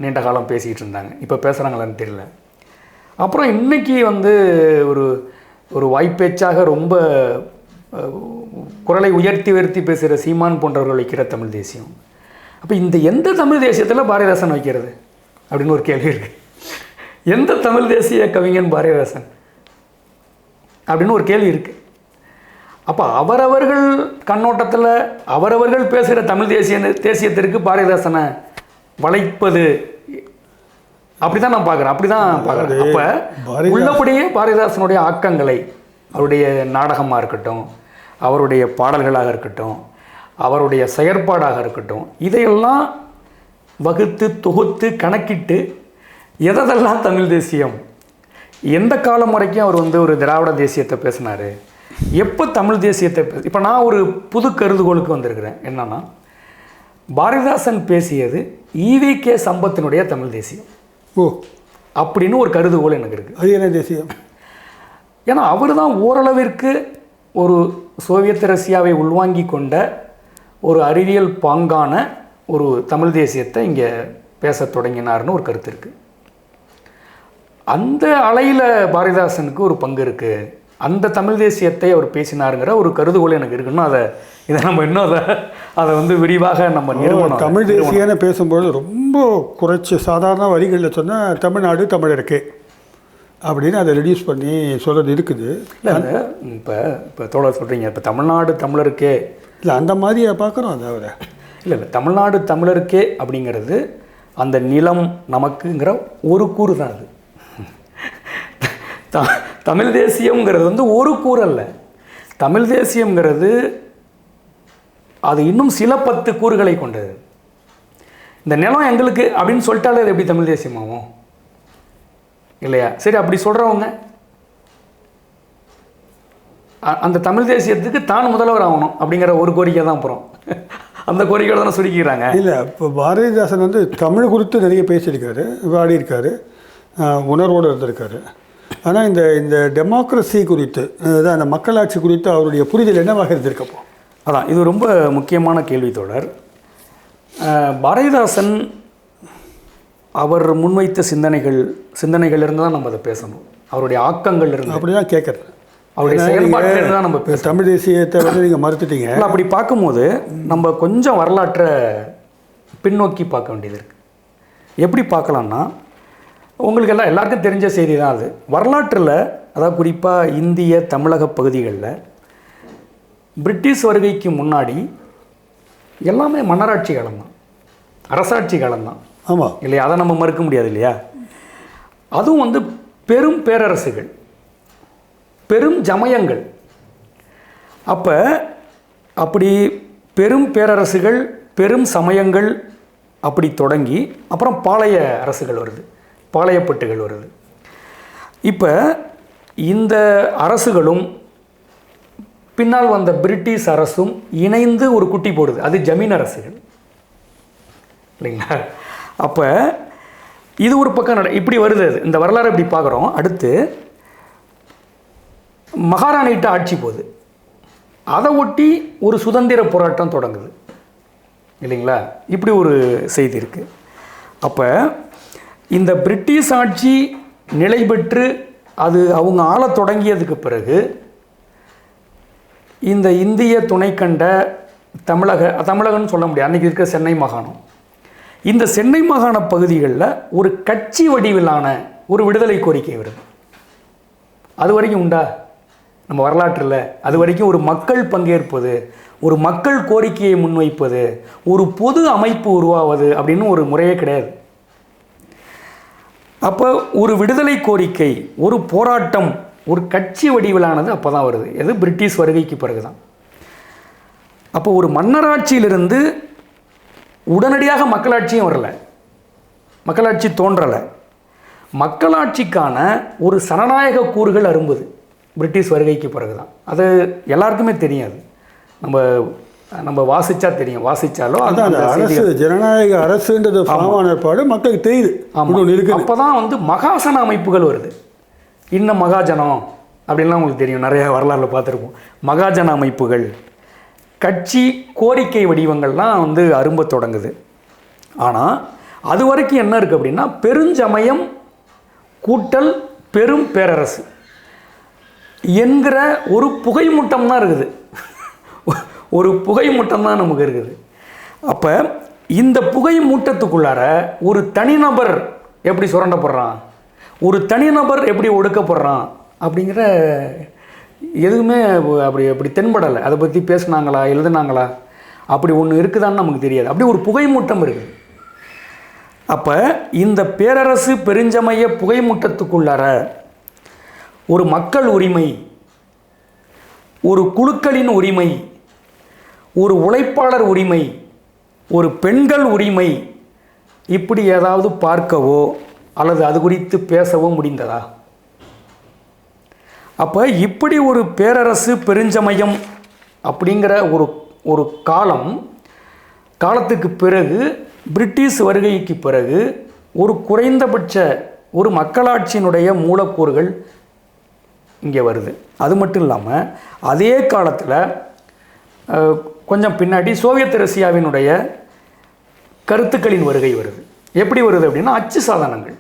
S2: நீண்ட காலம் பேசிக்கிட்டு இருந்தாங்க. இப்போ பேசுகிறாங்களான்னு தெரியல. அப்புறம் இன்றைக்கி வந்து ஒரு வாய்ப்பேச்சாக ரொம்ப குரலை உயர்த்தி பேசுகிற சீமான் போன்றவர்கள் வைக்கிற தமிழ் தேசியம். அப்போ எந்த தமிழ் தேசியத்தில் பாரதிதாசன் வைக்கிறது அப்படின்னு ஒரு கேள்வி இருக்குது. எந்த தமிழ் தேசிய கவிஞன் பாரதிதாசன் அப்படின்னு ஒரு கேள்வி இருக்குது. அப்போ அவரவர்கள் கண்ணோட்டத்தில் அவரவர்கள் பேசுகிற தமிழ் தேசியத்திற்கு பாரதிதாசனை வளைப்பது அப்படி தான் நான் பார்க்குறேன், அப்படி தான் பார்க்குறேன். அப்போ உள்ளபடியே பாரதிதாசனுடைய ஆக்கங்களை, அவருடைய நாடகமாக இருக்கட்டும், அவருடைய பாடல்களாக இருக்கட்டும், அவருடைய செயற்பாடாக இருக்கட்டும், இதையெல்லாம் வகுத்து தொகுத்து கணக்கிட்டு எதெல்லாம் தமிழ் தேசியம், எந்த காலம் வரைக்கும் அவர் வந்து ஒரு திராவிட தேசியத்தை பேசினார், எப்போ தமிழ் தேசியத்தை இப்போ நான் ஒரு புது கருதுகோளுக்கு வந்திருக்கிறேன். என்னன்னா, பாரதிதாசன் பேசியது ஈவிகே சம்பத்தினுடைய தமிழ் தேசியம் அப்படின்னு ஒரு கருதுகோள் எனக்கு இருக்குது.
S1: அது என்ன தேசியம்?
S2: ஏன்னா அவர் தான் ஓரளவிற்கு ஒரு சோவியத் ரஷ்யாவை உள்வாங்கி கொண்ட ஒரு அறிவியல் பாங்கான ஒரு தமிழ் தேசியத்தை இங்கே பேச தொடங்கினார்னு ஒரு கருத்து இருக்குது. அந்த அலையில் பாரதிதாசனுக்கு ஒரு பங்கு இருக்குது, அந்த தமிழ் தேசியத்தை அவர் பேசினாருங்கிற ஒரு கருதுகோள் எனக்கு இருக்குன்னு அதை இதை நம்ம இன்னும் அதை வந்து விரிவாக நம்ம நிறுவனம்
S1: தமிழ் தேசியன்னு பேசும்போது ரொம்ப குறைச்சி சாதாரண வரிகளில் சொன்னால் தமிழ்நாடு தமிழருக்கு அப்படின்னு அதை ரெடியூஸ் பண்ணி சொல்கிறது இருக்குது.
S2: இல்லை அந்த இப்போ தோழர் சொல்கிறீங்க, இப்போ தமிழ்நாடு தமிழருக்கே
S1: இல்லை அந்த மாதிரியை பார்க்குறோம். அதை
S2: இல்லை தமிழ்நாடு தமிழருக்கே அப்படிங்கிறது அந்த நிலம் நமக்குங்கிற ஒரு கூறு தான். அது தமிழ் தேசியங்கிறது வந்து ஒரு கூறு அல்ல. தமிழ் தேசியங்கிறது அது இன்னும் சில 10 கூறுகளை கொண்டது. இந்த நிலம் எங்களுக்கு அப்படின்னு சொல்லிட்டாலே அது எப்படி தமிழ் தேசியமாகும் இல்லையா? சரி, அப்படி சொல்கிறவங்க அந்த தமிழ் தேசியத்துக்கு தான் முதல்வர் ஆகணும் அப்படிங்கிற ஒரு கோரிக்கை தான். அப்புறம் அந்த கோரிக்கையோட தானே சுருக்கிறாங்க.
S1: இல்லை, இப்போ பாரதிதாசன் வந்து தமிழ் குறித்து நிறைய பேசியிருக்காரு, விளையாடியிருக்காரு, உணர்வோடு இருந்திருக்காரு. ஆனால் இந்த டெமோக்ரஸி குறித்து, அதான் அந்த மக்களாட்சி குறித்து அவருடைய புரிதல் என்னவாக இருந்திருக்கப்போ?
S2: அதான் இது ரொம்ப முக்கியமான கேள்வி தோழர். பாரதிதாசன் அவர் முன்வைத்த சிந்தனைகள் இருந்து தான் நம்ம அதை பேசணும். அவருடைய ஆக்கங்கள் இருந்து
S1: அப்படி தான் கேட்குறேன்.
S2: அவருடைய செயல்பாட்டிலிருந்து தான் நம்ம பேச.
S1: தமிழ் தேசியத்தை வந்து நீங்கள் மறுத்துட்டீங்க.
S2: அப்படி பார்க்கும்போது நம்ம கொஞ்சம் வரலாற்றை பின்னோக்கி பார்க்க வேண்டியது இருக்குது. எப்படி பார்க்கலான்னா, உங்களுக்கு எல்லாருக்கும் தெரிஞ்ச செய்தி தான் அது. வரலாற்றில், அதாவது குறிப்பாக இந்திய தமிழக பகுதிகளில் பிரிட்டிஷ் வருகைக்கு முன்னாடி எல்லாமே மன்னராட்சி காலம்தான், அரசாட்சி காலம்தான்.
S1: ஆமாம்
S2: இல்லையா? அதை நம்ம மறுக்க முடியாது இல்லையா? அதுவும் வந்து பெரும் பேரரசுகள், பெரும் ஜமயங்கள். அப்படி பெரும் பேரரசுகள், பெரும் சமயங்கள் அப்படி தொடங்கி அப்புறம் பாளைய அரசுகள் வருது, பாளையப்பட்டுகள் வருது. இப்போ இந்த அரசுகளும் பின்னால் வந்த பிரிட்டிஷ் அரசும் இணைந்து ஒரு குட்டி போடுது, அது ஜமீன் அரசுகள் இல்லைங்களா? அப்போ இது ஒரு பக்கம் இப்படி வருது. இந்த வரலாறு இப்படி பார்க்குறோம். அடுத்து மகாராணிகிட்ட ஆட்சி போகுது. அதை ஒட்டி ஒரு சுதந்திர போராட்டம் தொடங்குது இல்லைங்களா? இப்படி ஒரு செய்தி இருக்குது. அப்போ இந்த பிரிட்டிஷ் ஆட்சி நிலை பெற்று அது அவங்க ஆள தொடங்கியதுக்கு பிறகு இந்த இந்திய துணைக்கண்ட தமிழகம்னு சொல்ல முடியாது, அன்றைக்கி இருக்க சென்னை மாகாணம், இந்த சென்னை மாகாண பகுதிகளில் ஒரு கட்சி வடிவிலான ஒரு விடுதலை கோரிக்கை வருது. அது வரைக்கும் உண்டா நம்ம வரலாற்றில்? அது வரைக்கும் ஒரு மக்கள் பங்கேற்பது, ஒரு மக்கள் கோரிக்கையை முன்வைப்பது, ஒரு பொது அமைப்பு உருவாவது அப்படின்னு ஒரு முறையே கிடையாது. அப்போ ஒரு விடுதலை கோரிக்கை, ஒரு போராட்டம், ஒரு கட்சி வடிவிலானது அப்போ தான் வருது. எது? பிரிட்டிஷ் வருகைக்கு பிறகு தான். அப்போ ஒரு மன்னராட்சியிலிருந்து உடனடியாக மக்களாட்சியும் வரலை, மக்களாட்சி தோன்றலை. மக்களாட்சிக்கான ஒரு சனநாயக கூறுகள் அரும்புது பிரிட்டிஷ் வருகைக்கு பிறகு தான். அது எல்லாருக்குமே தெரியாது. நம்ம வாசித்தா தெரியும், வாசித்தாலும்
S1: அந்த அரசு ஜனநாயக அரசுன்றது ஏற்பாடு மக்களுக்கு தெரியுது.
S2: அப்போ தான் வந்து மகாசன அமைப்புகள் வருது. இன்னும் மகாஜனம் அப்படின்லாம் உங்களுக்கு தெரியும், நிறைய வரலாறுல பார்த்துருப்போம். மகாஜன அமைப்புகள், கட்சி கோரிக்கை வடிவங்கள்லாம் வந்து அரும்ப தொடங்குது. ஆனால் அது வரைக்கும் என்ன இருக்குது அப்படின்னா, பெருஞ்சமயம் கூட்டல் பெரும் பேரரசு என்கிற ஒரு புகைமூட்டம் தான் இருக்குது. ஒரு புகைமூட்டம் தான் நமக்கு இருக்குது. அப்போ இந்த புகை மூட்டத்துக்குள்ளார ஒரு தனிநபர் எப்படி சுரண்டப்படுறான், ஒரு தனிநபர் எப்படி ஒடுக்கப்படுறான் அப்படிங்கிற எதுவுமே அப்படி தென்படலை. அதை பற்றி பேசுனாங்களா, எழுதுனாங்களா, அப்படி ஒன்று இருக்குதான்னு நமக்கு தெரியாது. அப்படி ஒரு புகைமூட்டம் இருக்குது. அப்போ இந்த பேரரசு பெருஞ்சமய புகைமூட்டத்துக்குள்ளார ஒரு மக்கள் உரிமை, ஒரு குழுக்களின் உரிமை, ஒரு உழைப்பாளர் உரிமை, ஒரு பெண்கள் உரிமை, இப்படி ஏதாவது பார்க்கவோ அல்லது அது குறித்து பேசவோ முடிந்ததா? அப்போ இப்படி ஒரு பேரரசு பெருஞ்சமயம் அப்படிங்கிற ஒரு காலத்துக்கு பிறகு, பிரிட்டிஷ் வருகைக்கு பிறகு ஒரு குறைந்தபட்ச ஒரு மக்களாட்சியினுடைய மூலக்கூறுகள் இங்கே வருது. அது மட்டும் இல்லாமல் அதே காலத்தில் கொஞ்சம் பின்னாடி சோவியத் ரஷ்யாவினுடைய கருத்துக்களின் வருகை வருது. எப்படி வருது அப்படின்னா, அச்சு சாதனங்கள்,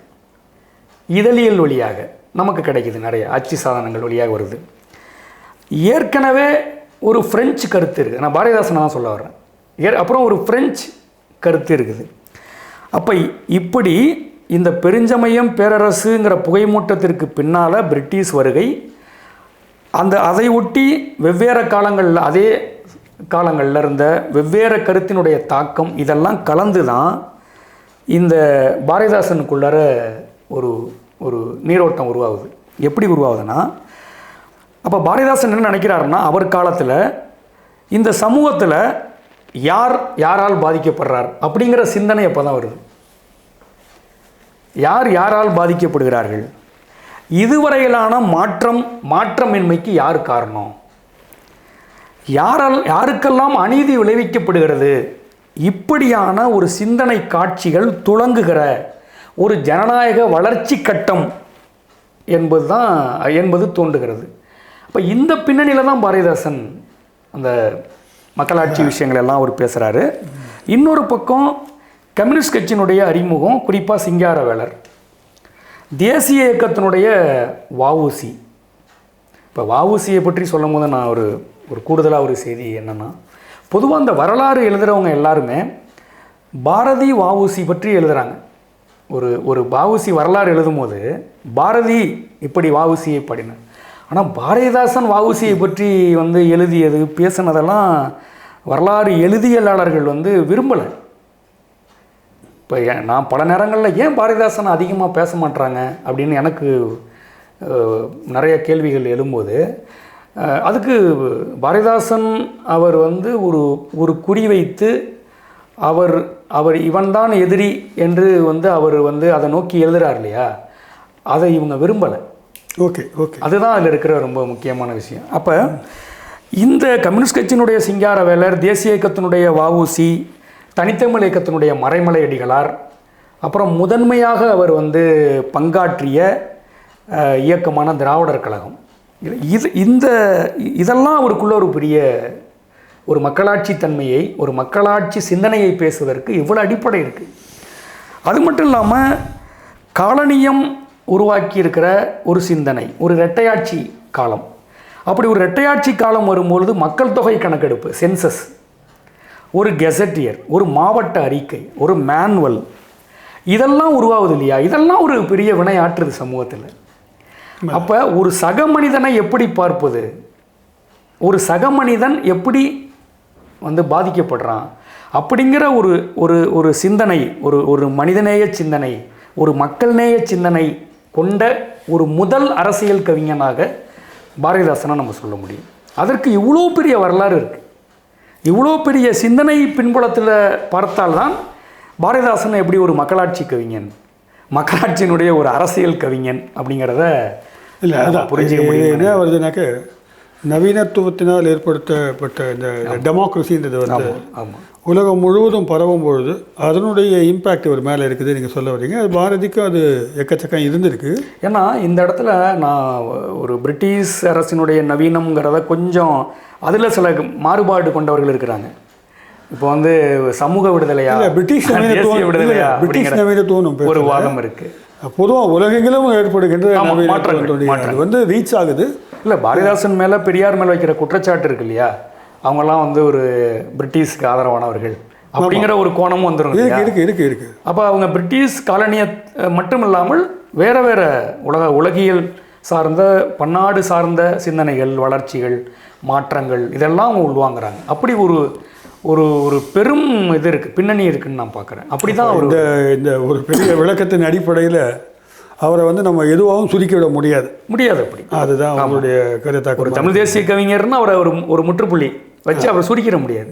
S2: இதழியல் வழியாக நமக்கு கிடைக்கிது, நிறைய அச்சு சாதனங்கள் வழியாக வருது. ஏற்கனவே ஒரு ஃப்ரெஞ்சு கருத்து இருக்குது. நான் பாரதிதாசனை தான் சொல்ல வர்றேன். அப்புறம் ஒரு ஃப்ரெஞ்சு கருத்து இருக்குது. அப்போ இப்படி இந்த பெருஞ்சமயம் பேரரசுங்கிற புகைமூட்டத்திற்கு பின்னால் பிரிட்டிஷ் வருகை, அதை ஒட்டி வெவ்வேறு காலங்களில் அதே காலங்களில் இருந்த வெவ்வேறு கருத்தினுடைய தாக்கம் இதெல்லாம் கலந்து தான் இந்த பாரதிதாசனுக்குள்ளார ஒரு ஒரு நீரோட்டம் உருவாகுது. எப்படி உருவாகுதுன்னா, அப்போ பாரதிதாசன் என்ன நினைக்கிறாருன்னா, அவர் காலத்தில் இந்த சமூகத்தில் யாரால் பாதிக்கப்படுறார் அப்படிங்கிற சிந்தனை அப்போ தான் வருது. யாரால் பாதிக்கப்படுகிறார்கள், இதுவரையிலான மாற்றமின்மைக்கு யார் காரணம், யாருக்கெல்லாம் அநீதி விளைவிக்கப்படுகிறது, இப்படியான ஒரு சிந்தனை காட்சிகள் துளங்குகிற ஒரு ஜனநாயக வளர்ச்சி கட்டம் என்பது தோன்றுகிறது. அப்போ இந்த பின்னணியில் தான் பாரதிதாசன் அந்த மக்களாட்சி விஷயங்கள் எல்லாம் அவர் பேசுகிறாரு. இன்னொரு பக்கம் கம்யூனிஸ்ட் கட்சியினுடைய அறிமுகம், குறிப்பாக சிங்காரவேலர், தேசிய இயக்கத்தினுடைய வஉசி. இப்போ வஉசியை பற்றி சொல்லும் போது நான் ஒரு கூடுதலாக ஒரு செய்தி என்னென்னா, பொதுவாக அந்த வரலாறு எழுதுகிறவங்க எல்லாருமே பாரதி வஉசி பற்றி எழுதுகிறாங்க. ஒரு வஉசி வரலாறு எழுதும் போது பாரதி இப்படி வஉசியை படினார். ஆனால் பாரதிதாசன் வஉசியை பற்றி எழுதியது பேசினதெல்லாம் வரலாறு எழுதியலாளர்கள் விரும்பலை. இப்போ நான் பல நேரங்களில் ஏன் பாரதிதாசன் அதிகமாக பேச மாட்டாங்க அப்படின்னு எனக்கு நிறைய கேள்விகள் எழும்போது, அதுக்கு பாரதிதாசன் அவர் ஒரு குறி வைத்து அவர் இவன்தான் எதிரி என்று அவர் அதை நோக்கி எழுதுகிறார் இல்லையா, அதை இவங்க விரும்பலை.
S1: ஓகே.
S2: அதுதான் அதில் இருக்கிற ரொம்ப முக்கியமான விஷயம். அப்போ இந்த கம்யூனிஸ்ட் கட்சியினுடைய சிங்காரவேலர், தேசிய இயக்கத்தினுடைய வஉசி, தனித்தமிழ் இயக்கத்தினுடைய மறைமலை அடிகளார், அப்புறம் முதன்மையாக அவர் பங்காற்றிய இயக்கமான திராவிடர் கழகம், இதெல்லாம் அவருக்குள்ள ஒரு பெரிய ஒரு மக்களாட்சி தன்மையை, ஒரு மக்களாட்சி சிந்தனையை பேசுவதற்கு இவ்வளோ அடிப்படை இருக்குது. அது மட்டும் இல்லாமல் காலனியம் உருவாக்கி இருக்கிற ஒரு சிந்தனை, ஒரு இரட்டையாட்சி காலம். அப்படி ஒரு இரட்டையாட்சி காலம் வரும்பொழுது மக்கள் தொகை கணக்கெடுப்பு, சென்சஸ், ஒரு கெசட்டியர், ஒரு மாவட்ட அறிக்கை, ஒரு மேனுவல், இதெல்லாம் உருவாகுது இல்லையா, இதெல்லாம் ஒரு பெரிய வினையாற்றுது சமூகத்தில். அப்போ ஒரு சக மனிதனை எப்படி பார்ப்பது, ஒரு சக மனிதன் எப்படி பாதிக்கப்படுறான் அப்படிங்கிற ஒரு சிந்தனை, ஒரு மனிதநேய சிந்தனை, ஒரு மக்கள் நேய சிந்தனை கொண்ட ஒரு முதல் அரசியல் கவிஞனாக பாரதிதாசனை நம்ம சொல்ல முடியும். அதற்கு இவ்வளோ பெரிய வரலாறு இருக்குது. இவ்வளோ பெரிய சிந்தனை பின்புலத்தில் பார்த்தால்தான் பாரதிதாசன் எப்படி ஒரு மக்களாட்சி கவிஞன், மக்களாட்சியினுடைய ஒரு அரசியல் கவிஞன் அப்படிங்கிறத
S1: இல்லை அதான் புரிஞ்சுக்க முடியும். என்ன வருதுனாக்க, நவீனத்துவத்தினால் ஏற்படுத்தப்பட்ட இந்த டெமோக்ரஸின்றது உலகம் முழுவதும் பரவும் பொழுது அதனுடைய இம்பேக்ட் ஒரு மேலே இருக்குது நீங்கள் சொல்ல வரீங்க. அது பாரதிக்கும் அது எக்கச்சக்கம் இருந்திருக்கு.
S2: ஏன்னா இந்த இடத்துல நான் ஒரு பிரிட்டிஷ் அரசினுடைய நவீனம்ங்கிறத கொஞ்சம் அதில் சில மாறுபாடு கொண்டவர்கள் இருக்கிறாங்க. இப்போ சமூக விடுதலையா,
S1: பிரிட்டிஷ் விடுதலையா, பிரிட்டிஷ் நவீனத்துவம்
S2: ஒரு வாதம் இருக்குது.
S1: பொதுவாக உலகெங்கிலும் ஏற்படுகின்ற மாற்றங்கள் ரீச் ஆகுது.
S2: இல்லை, பாரதிதாசன் மேலே பெரியார் மேலே வைக்கிற குற்றச்சாட்டு இருக்கு இல்லையா, அவங்கெல்லாம் ஒரு பிரிட்டிஷ்க்கு ஆதரவானவர்கள் அப்படிங்கிற ஒரு கோணமும் வந்துடும்.
S1: இருக்கு.
S2: அப்போ அவங்க பிரிட்டிஷ் காலனிய மட்டும் இல்லாமல் வேறு உலகியல் சார்ந்த, பன்னாடு சார்ந்த சிந்தனைகள், வளர்ச்சிகள், மாற்றங்கள் இதெல்லாம் அவங்க உள்வாங்கிறாங்க. அப்படி ஒரு பெரும் இது இருக்குது, பின்னணி இருக்குதுன்னு நான் பார்க்குறேன். அப்படி தான்
S1: இந்த ஒரு பெரிய விளக்கத்தின் அடிப்படையில் அவரை நம்ம எதுவாகவும் சுருக்கிவிட முடியாது. அப்படி அதுதான் அவங்களுடைய கருத்தாக.
S2: ஒரு தமிழ் தேசிய கவிஞர்னு அவரை ஒரு முற்றுப்புள்ளி வச்சு அவரை சுருக்கிட முடியாது.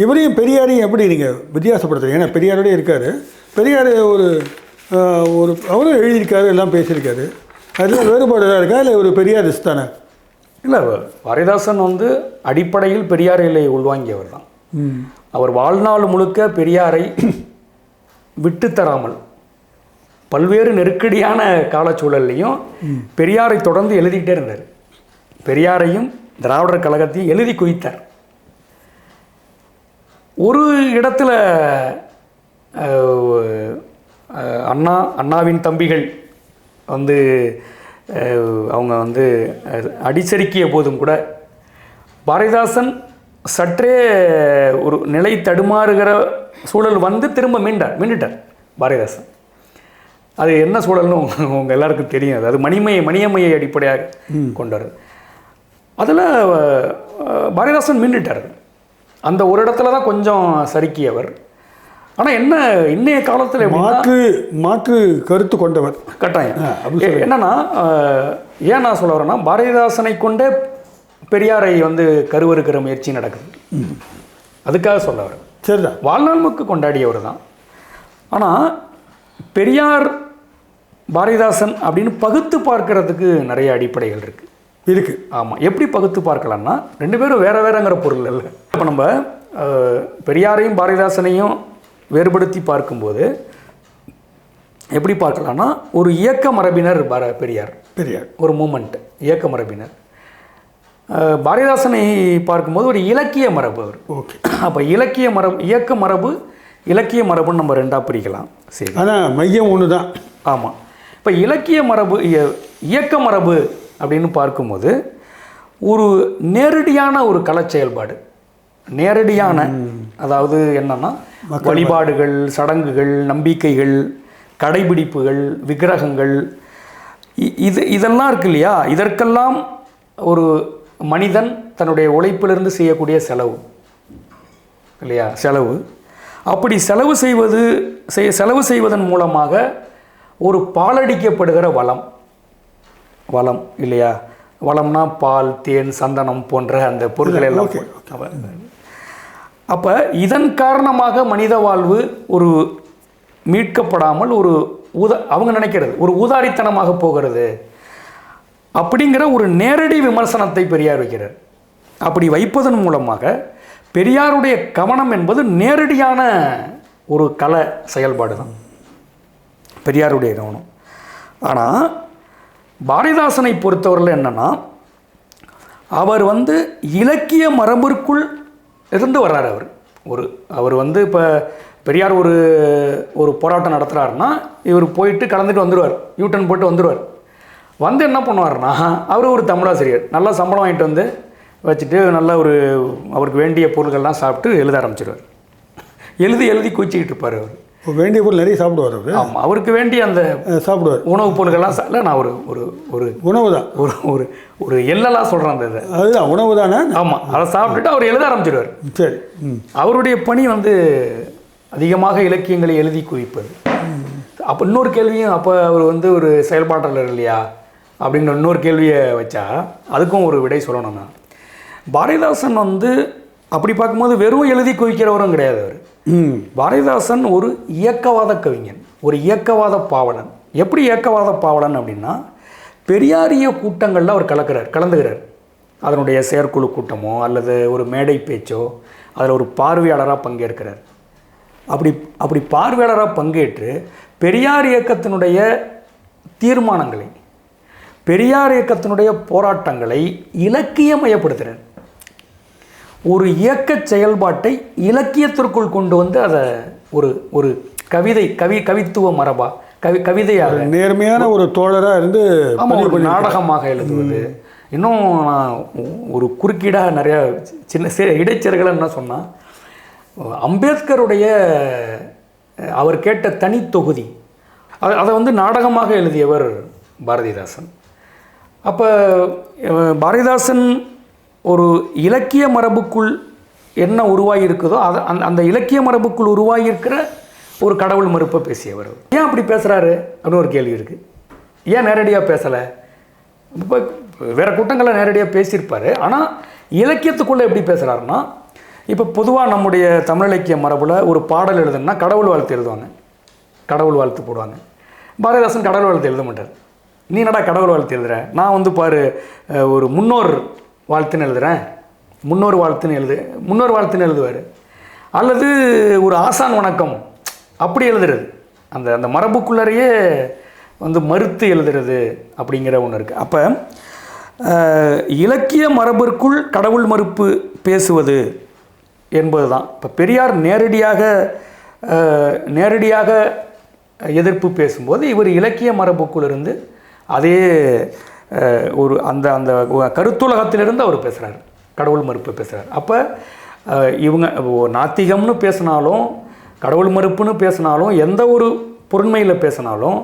S1: இவரையும் பெரியாரையும் எப்படி நீங்கள் வித்தியாசப்படுத்துறீங்க? ஏன்னா பெரியாரோடய இருக்கார். பெரியார் அவரும் எழுதியிருக்காரு, எல்லாம் பேசியிருக்காரு. அதில் வேறுபாடு தான் இருக்கா, இல்லை ஒரு பெரியாரிஸ்ட் தானே?
S2: இல்லை, பாரதிதாசன் அடிப்படையில் பெரியாரை உள்வாங்கியவர் தான். அவர் வாழ்நாள் முழுக்க பெரியாரை விட்டுத்தராமல் பல்வேறு நெருக்கடியான காலச்சூழல்லையும் பெரியாரை தொடர்ந்து எழுதிக்கிட்டே இருந்தார். பெரியாரையும் திராவிடர் கழகத்தையும் எழுதி குவித்தார். ஒரு இடத்துல அண்ணாவின் தம்பிகள் அவங்க அடிச்சறுக்கிய போதும் கூட பாரதிதாசன் சற்றே ஒரு நிலை தடுமாறுகிற சூழல் வந்து திரும்ப மீண்டுட்டார் பாரதிதாசன். அது என்ன சூழல்னு உங்கள் எல்லாருக்கும் தெரியும். அது மணியம்மையை அடிப்படையாக கொண்டார். அதில் பாரதிதாசன் மீண்டுட்டார். அந்த ஒரு இடத்துல தான் கொஞ்சம் சறுக்கியவர். ஆனால் என்ன இன்னைய காலத்தில்
S1: மாற்று கருத்து கொண்டவர்
S2: கட்டாயம். என்னன்னா ஏன் நான் சொல்ல வரேன்னா, பாரதிதாசனை கொண்டே பெரியாரை வந்து கருவறுக்கிற முயற்சி நடக்குது. அதுக்காக சொல்ல வரேன்.
S1: சரிதான்,
S2: வாழ்நாள் முழுக்க கொண்டாடியவர் தான். ஆனால் பெரியார் பாரதிதாசன் அப்படின்னு பகுத்து பார்க்கறதுக்கு நிறைய அடிப்படைகள் இருக்குது. ஆமாம். எப்படி பகுத்து பார்க்கலாம்னா, ரெண்டு பேரும் வேறங்கிற பொருள் இல்லை. இப்போ நம்ம பெரியாரையும் பாரதிதாசனையும் வேறுபடுத்தி பார்க்கும்போது எப்படி பார்க்கலாம்னா, ஒரு இயக்க மரபினர் பெரியார் ஒரு மூமெண்ட் இயக்க மரபினர். பாரதிதாசனை பார்க்கும்போது ஒரு இலக்கிய மரபு அவர்.
S1: ஓகே.
S2: அப்போ இலக்கிய மரபு, இயக்க மரபு, இலக்கிய மரபுன்னு நம்ம ரெண்டாக பிரிக்கலாம். சரி,
S1: ஆனால் மையம் ஒன்று தான்.
S2: ஆமாம். இப்போ இலக்கிய மரபு, இயக்க மரபு அப்படின்னு பார்க்கும்போது ஒரு நேரடியான ஒரு கலை செயல்பாடு, நேரடியான, அதாவது என்னன்னா வழிபாடுகள், சடங்குகள், நம்பிக்கைகள், கடைபிடிப்புகள், விக்கிரகங்கள், இதெல்லாம் இருக்கு இல்லையா? இதற்கெல்லாம் ஒரு மனிதன் தன்னுடைய உழைப்பிலிருந்து செய்யக்கூடிய செலவு இல்லையா? அப்படி செலவு செய்வதன் மூலமாக ஒரு பாலடிக்கப்படுகிற வளம் இல்லையா? வளம்னா பால், தேன், சந்தனம் போன்ற அந்த பொருட்கள் எல்லாம். அப்போ இதன் காரணமாக மனித வாழ்வு ஒரு மீட்கப்படாமல் ஒரு அவங்க நினைக்கிறது ஒரு ஊதாரித்தனமாக போகிறது அப்படிங்கிற ஒரு நேரடி விமர்சனத்தை பெரியார் வைக்கிறார். அப்படி வைப்பதன் மூலமாக பெரியாருடைய கவனம் என்பது நேரடியான ஒரு கலை செயல்பாடு தான் பெரியாருடைய கவனம். ஆனால் பாரதிதாசனை பொறுத்தவரையில் என்னென்னா, அவர் வந்து இலக்கிய மரபிற்குள் இருந்து வர்றார். அவர் வந்து இப்போ பெரியார் ஒரு போராட்டம் நடத்துகிறாருன்னா இவர் போயிட்டு கலந்துட்டு வந்துடுவார், யூட்டன் போட்டு வந்துடுவார். வந்து என்ன பண்ணுவார்னா, அவர் ஒரு தமிழாசிரியர், நல்லா சம்பளம் வாங்கிட்டு வந்து வச்சுட்டு நல்லா அவருக்கு வேண்டிய பொருள்கள்லாம் சாப்பிட்டு எழுத ஆரம்பிச்சிடுவார். எழுதி குச்சிக்கிட்டு இருப்பார். அவர்
S1: வேண்டிய பொருள் நிறைய சாப்பிடுவார் அவர்.
S2: ஆமாம், அவருக்கு வேண்டிய அந்த
S1: சாப்பிடுவார்
S2: உணவுப் பொருள்கள்லாம் இல்லை, நான் ஒரு
S1: உணவு தான்,
S2: ஒரு எல்லாம் சொல்கிறேன் அந்த
S1: அதுதான் உணவு தானே.
S2: ஆமாம், அதை சாப்பிட்டுட்டு அவர் எழுத ஆரம்பிச்சிடுவார்.
S1: சரி.
S2: அவருடைய பணி வந்து அதிகமாக இலக்கியங்களை எழுதி குவிப்பது. அப்போ இன்னொரு கேள்வியும், அப்போ அவர் வந்து ஒரு செயல்பாட்டாளர் இல்லையா அப்படிங்கிற இன்னொரு கேள்வியை வச்சா அதுக்கும் ஒரு விடை சொல்லணும். நான் பாரதிதாசன் வந்து அப்படி பார்க்கும்போது வெறும் எழுதி குவிக்கிறவரும் கிடையாது. அவர் பாரதிதாசன் ஒரு இயக்கவாத கவிஞன், ஒரு இயக்கவாத பாவலன். எப்படி இயக்கவாத பாவலன் அப்படின்னா, பெரியாரிய கூட்டங்களில் அவர் கலந்துகிறார். அதனுடைய செயற்குழு கூட்டமோ அல்லது ஒரு மேடை பேச்சோ அதில் ஒரு பார்வையாளராக பங்கேற்கிறார். அப்படி பார்வையாளராக பங்கேற்று பெரியார் இயக்கத்தினுடைய தீர்மானங்களை, பெரியார் இயக்கத்தினுடைய போராட்டங்களை இலக்கியமயப்படுத்துகிறார். ஒரு இயக்க செயல்பாட்டை இலக்கியத்திற்குள் கொண்டு வந்து அதை ஒரு கவித்துவ மரபா, கவிதையாக,
S1: நேர்மையான ஒரு தோழராக இருந்து
S2: ஒரு நாடகமாக எழுதுவது. இன்னும் நான் ஒரு குறுக்கீடாக நிறையா சின்ன இடைச்செருகளை என்ன சொன்னால், அம்பேத்கருடைய அவர் கேட்ட தனி தொகுதி அதை வந்து நாடகமாக எழுதியவர் பாரதிதாசன். அப்போ பாரதிதாசன் ஒரு இலக்கிய மரபுக்குள் என்ன உருவாகி இருக்குதோ அந்த இலக்கிய மரபுக்குள் உருவாகியிருக்கிற ஒரு கடவுள் மறுப்பை பேசியவர். ஏன் அப்படி பேசுகிறாரு அப்படின்னு ஒரு கேள்வி இருக்குது. ஏன் நேரடியாக பேசலை? இப்போ வேறு கூட்டங்களில் நேரடியாக பேசியிருப்பார். ஆனால் இலக்கியத்துக்குள்ளே எப்படி பேசுகிறாருன்னா, இப்போ பொதுவாக நம்முடைய தமிழ் இலக்கிய மரபில் ஒரு பாடல் எழுதுனா கடவுள் வாழ்த்து எழுதுவாங்க, கடவுள் வாழ்த்து போடுவாங்க. பாரதிதாசன் கடவுள் வாழ்த்து எழுத மாட்டார். நீ என்னடா கடவுள் வாழ்த்து எழுதுற? நான் வந்து பாரு ஒரு முன்னோர் வாழ்த்துன்னு எழுதுகிறேன், முன்னோர் வாழ்த்துன்னு எழுதுவார். அல்லது ஒரு ஆசான் வணக்கம் அப்படி எழுதுறது, அந்த மரபுக்குள்ளரையே வந்து மறுத்து எழுதுறது அப்படிங்கிற ஒன்று இருக்குது. அப்போ இலக்கிய மரபிற்குள் கடவுள் மறுப்பு பேசுவது என்பது தான். இப்போ பெரியார் நேரடியாக எதிர்ப்பு பேசும்போது இவர் இலக்கிய மரபுக்குள்ளிருந்து அதே அந்த கருத்துலகத்திலிருந்து அவர் பேசுகிறார். கடவுள் மறுப்பு பேசுகிறார். அப்போ இவங்க நாத்திகம்னு பேசினாலும் கடவுள் மறுப்புன்னு பேசினாலும் எந்த ஒரு பொருண்மையில் பேசினாலும்